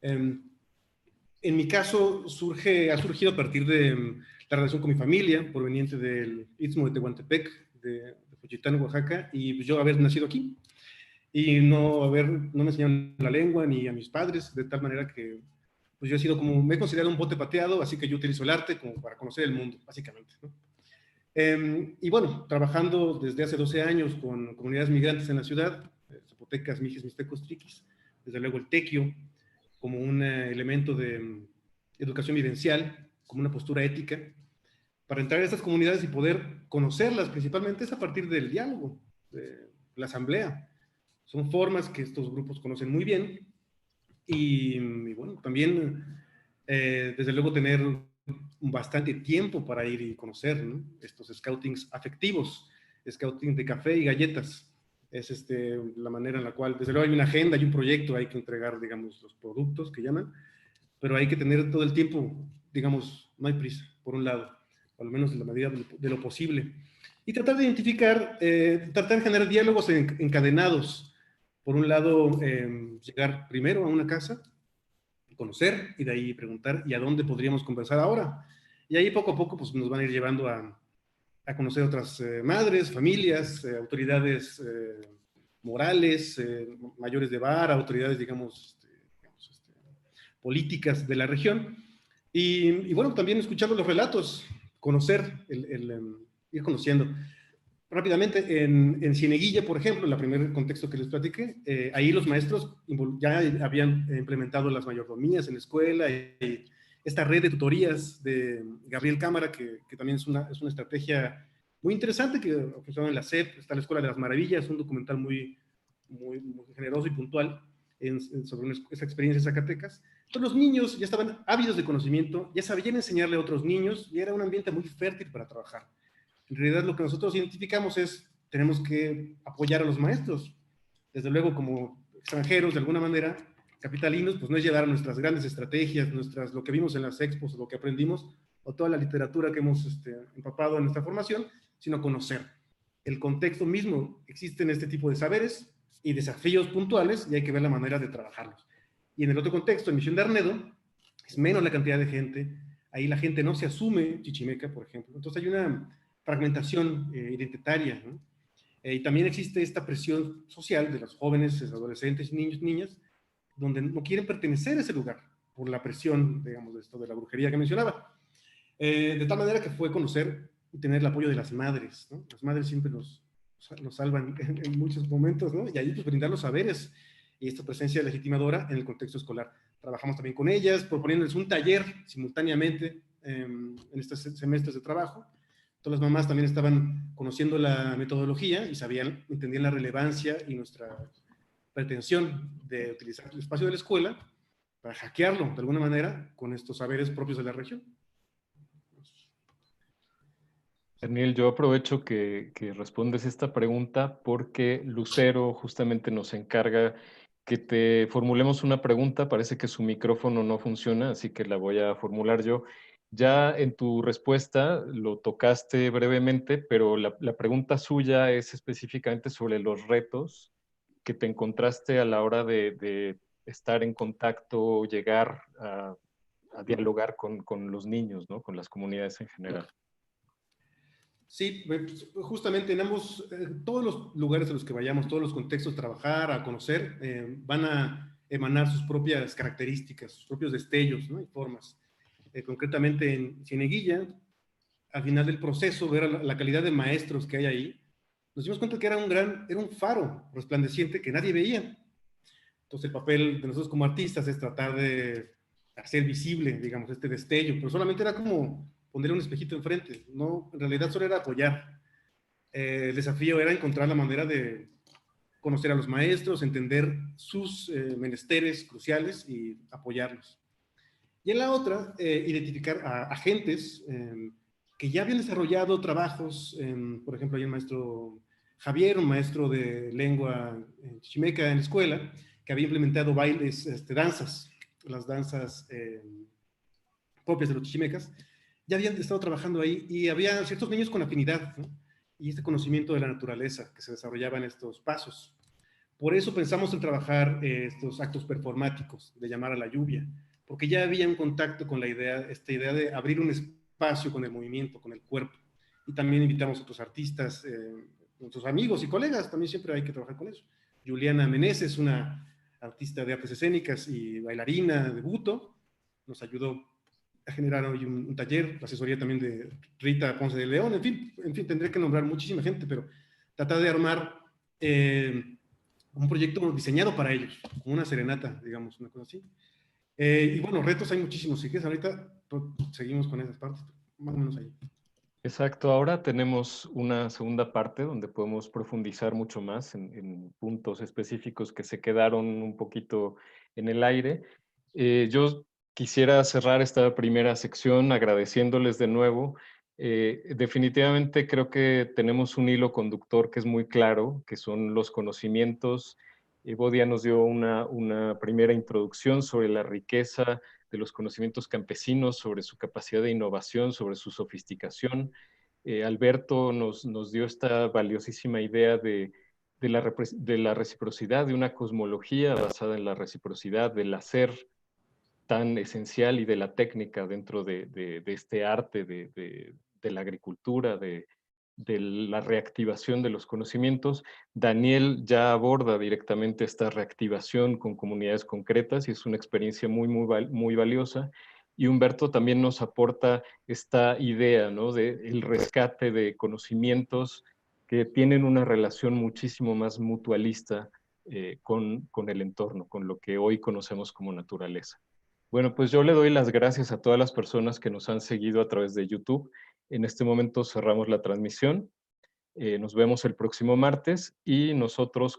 En mi caso, ha surgido a partir de la relación con mi familia, proveniente del Istmo de Tehuantepec, de Juchitán, Oaxaca, y pues yo haber nacido aquí. Y no me enseñaron la lengua ni a mis padres, de tal manera que pues yo me he considerado un bote pateado, así que yo utilizo el arte como para conocer el mundo, básicamente, ¿no? Y bueno, trabajando desde hace 12 años con comunidades migrantes en la ciudad, zapotecas, mijes, mixtecos, triquis, desde luego el tequio, como un elemento de educación vivencial, como una postura ética, para entrar a estas comunidades y poder conocerlas, principalmente es a partir del diálogo, de la asamblea. Son formas que estos grupos conocen muy bien y bueno, también desde luego tener bastante tiempo para ir y conocer, ¿no? Estos scoutings afectivos, scouting de café y galletas. Es la manera en la cual, desde luego hay una agenda, hay un proyecto, hay que entregar, digamos, los productos que llaman, pero hay que tener todo el tiempo, digamos, no hay prisa, por un lado, o al menos en la medida de lo posible. Y tratar de identificar, tratar de generar diálogos encadenados. Por un lado, llegar primero a una casa, conocer y de ahí preguntar, ¿y a dónde podríamos conversar ahora? Y ahí poco a poco pues, nos van a ir llevando a conocer otras madres, familias, autoridades morales, mayores de vara, autoridades, digamos, políticas de la región. Y bueno, también escuchando los relatos, conocer, ir conociendo. Rápidamente, en Cieneguilla, por ejemplo, en el primer contexto que les platiqué, ahí los maestros ya habían implementado las mayordomías en la escuela y esta red de tutorías de Gabriel Cámara, que también es una estrategia muy interesante que funciona en la SEP, está la Escuela de las Maravillas, un documental muy generoso y puntual sobre esa experiencia de Zacatecas. Entonces los niños ya estaban ávidos de conocimiento, ya sabían enseñarle a otros niños y era un ambiente muy fértil para trabajar. En realidad lo que nosotros identificamos es, tenemos que apoyar a los maestros. Desde luego como extranjeros, de alguna manera, capitalinos, pues no es llevar nuestras grandes estrategias, lo que vimos en las expos, lo que aprendimos, o toda la literatura que hemos empapado en nuestra formación, sino conocer. El contexto mismo, existen este tipo de saberes y desafíos puntuales y hay que ver la manera de trabajarlos. Y en el otro contexto, en Misión de Arnedo, es menos la cantidad de gente, ahí la gente no se asume chichimeca, por ejemplo. Entonces hay una fragmentación identitaria, ¿no? Y también existe esta presión social de los jóvenes, adolescentes, niños, niñas, donde no quieren pertenecer a ese lugar por la presión, digamos, de esto de la brujería que mencionaba. De tal manera que fue conocer y tener el apoyo de las madres, ¿no? Las madres siempre nos salvan en muchos momentos, ¿no? Y ahí pues brindar los saberes y esta presencia legitimadora en el contexto escolar. Trabajamos también con ellas, proponiéndoles un taller simultáneamente en estos semestres de trabajo. Todas las mamás también estaban conociendo la metodología y entendían la relevancia y nuestra pretensión de utilizar el espacio de la escuela para hackearlo de alguna manera con estos saberes propios de la región. Daniel, yo aprovecho que respondes esta pregunta porque Lucero justamente nos encarga que te formulemos una pregunta. Parece que su micrófono no funciona, así que la voy a formular yo. Ya en tu respuesta lo tocaste brevemente, pero la pregunta suya es específicamente sobre los retos que te encontraste a la hora de estar en contacto, llegar a dialogar con los niños, ¿no? Con las comunidades en general. Sí, justamente en todos los lugares a los que vayamos, todos los contextos, trabajar, a conocer, van a emanar sus propias características, sus propios destellos, ¿no? Y formas. Concretamente en Cieneguilla, al final del proceso, ver la calidad de maestros que hay ahí, nos dimos cuenta que era un faro resplandeciente que nadie veía. Entonces el papel de nosotros como artistas es tratar de hacer visible, digamos, este destello, pero solamente era como poner un espejito enfrente, no, en realidad solo era apoyar. El desafío era encontrar la manera de conocer a los maestros, entender sus menesteres cruciales y apoyarlos. Y en la otra, identificar a agentes que ya habían desarrollado trabajos, por ejemplo, hay un maestro Javier, un maestro de lengua chichimeca en la escuela, que había implementado bailes, danzas, las danzas propias de los chichimecas, ya habían estado trabajando ahí y había ciertos niños con afinidad, ¿no? Y este conocimiento de la naturaleza que se desarrollaba en estos pasos. Por eso pensamos en trabajar estos actos performáticos, de llamar a la lluvia, porque ya había un contacto con esta idea de abrir un espacio con el movimiento, con el cuerpo. Y también invitamos a otros artistas, nuestros amigos y colegas, también siempre hay que trabajar con eso. Juliana Meneses, una artista de artes escénicas y bailarina de buto, nos ayudó a generar hoy un taller, la asesoría también de Rita Ponce de León, en fin, tendré que nombrar muchísima gente, pero tratar de armar un proyecto diseñado para ellos, como una serenata, digamos, una cosa así. Y bueno, retos hay muchísimos, si quieres ahorita seguimos con esas partes, más o menos ahí. Exacto, ahora tenemos una segunda parte donde podemos profundizar mucho más en puntos específicos que se quedaron un poquito en el aire. Yo quisiera cerrar esta primera sección agradeciéndoles de nuevo. Definitivamente creo que tenemos un hilo conductor que es muy claro, que son los conocimientos. Bodia nos dio una primera introducción sobre la riqueza los conocimientos campesinos, sobre su capacidad de innovación, sobre su sofisticación. Alberto nos dio esta valiosísima idea de la reciprocidad, de una cosmología basada en la reciprocidad, del hacer tan esencial y de la técnica dentro de este arte de la agricultura, de la reactivación de los conocimientos. Daniel ya aborda directamente esta reactivación con comunidades concretas y es una experiencia muy valiosa. Y Humberto también nos aporta esta idea, ¿no?, del rescate de conocimientos que tienen una relación muchísimo más mutualista con el entorno, con lo que hoy conocemos como naturaleza. Bueno, pues yo le doy las gracias a todas las personas que nos han seguido a través de YouTube. En este momento cerramos la transmisión. Nos vemos el próximo martes y nosotros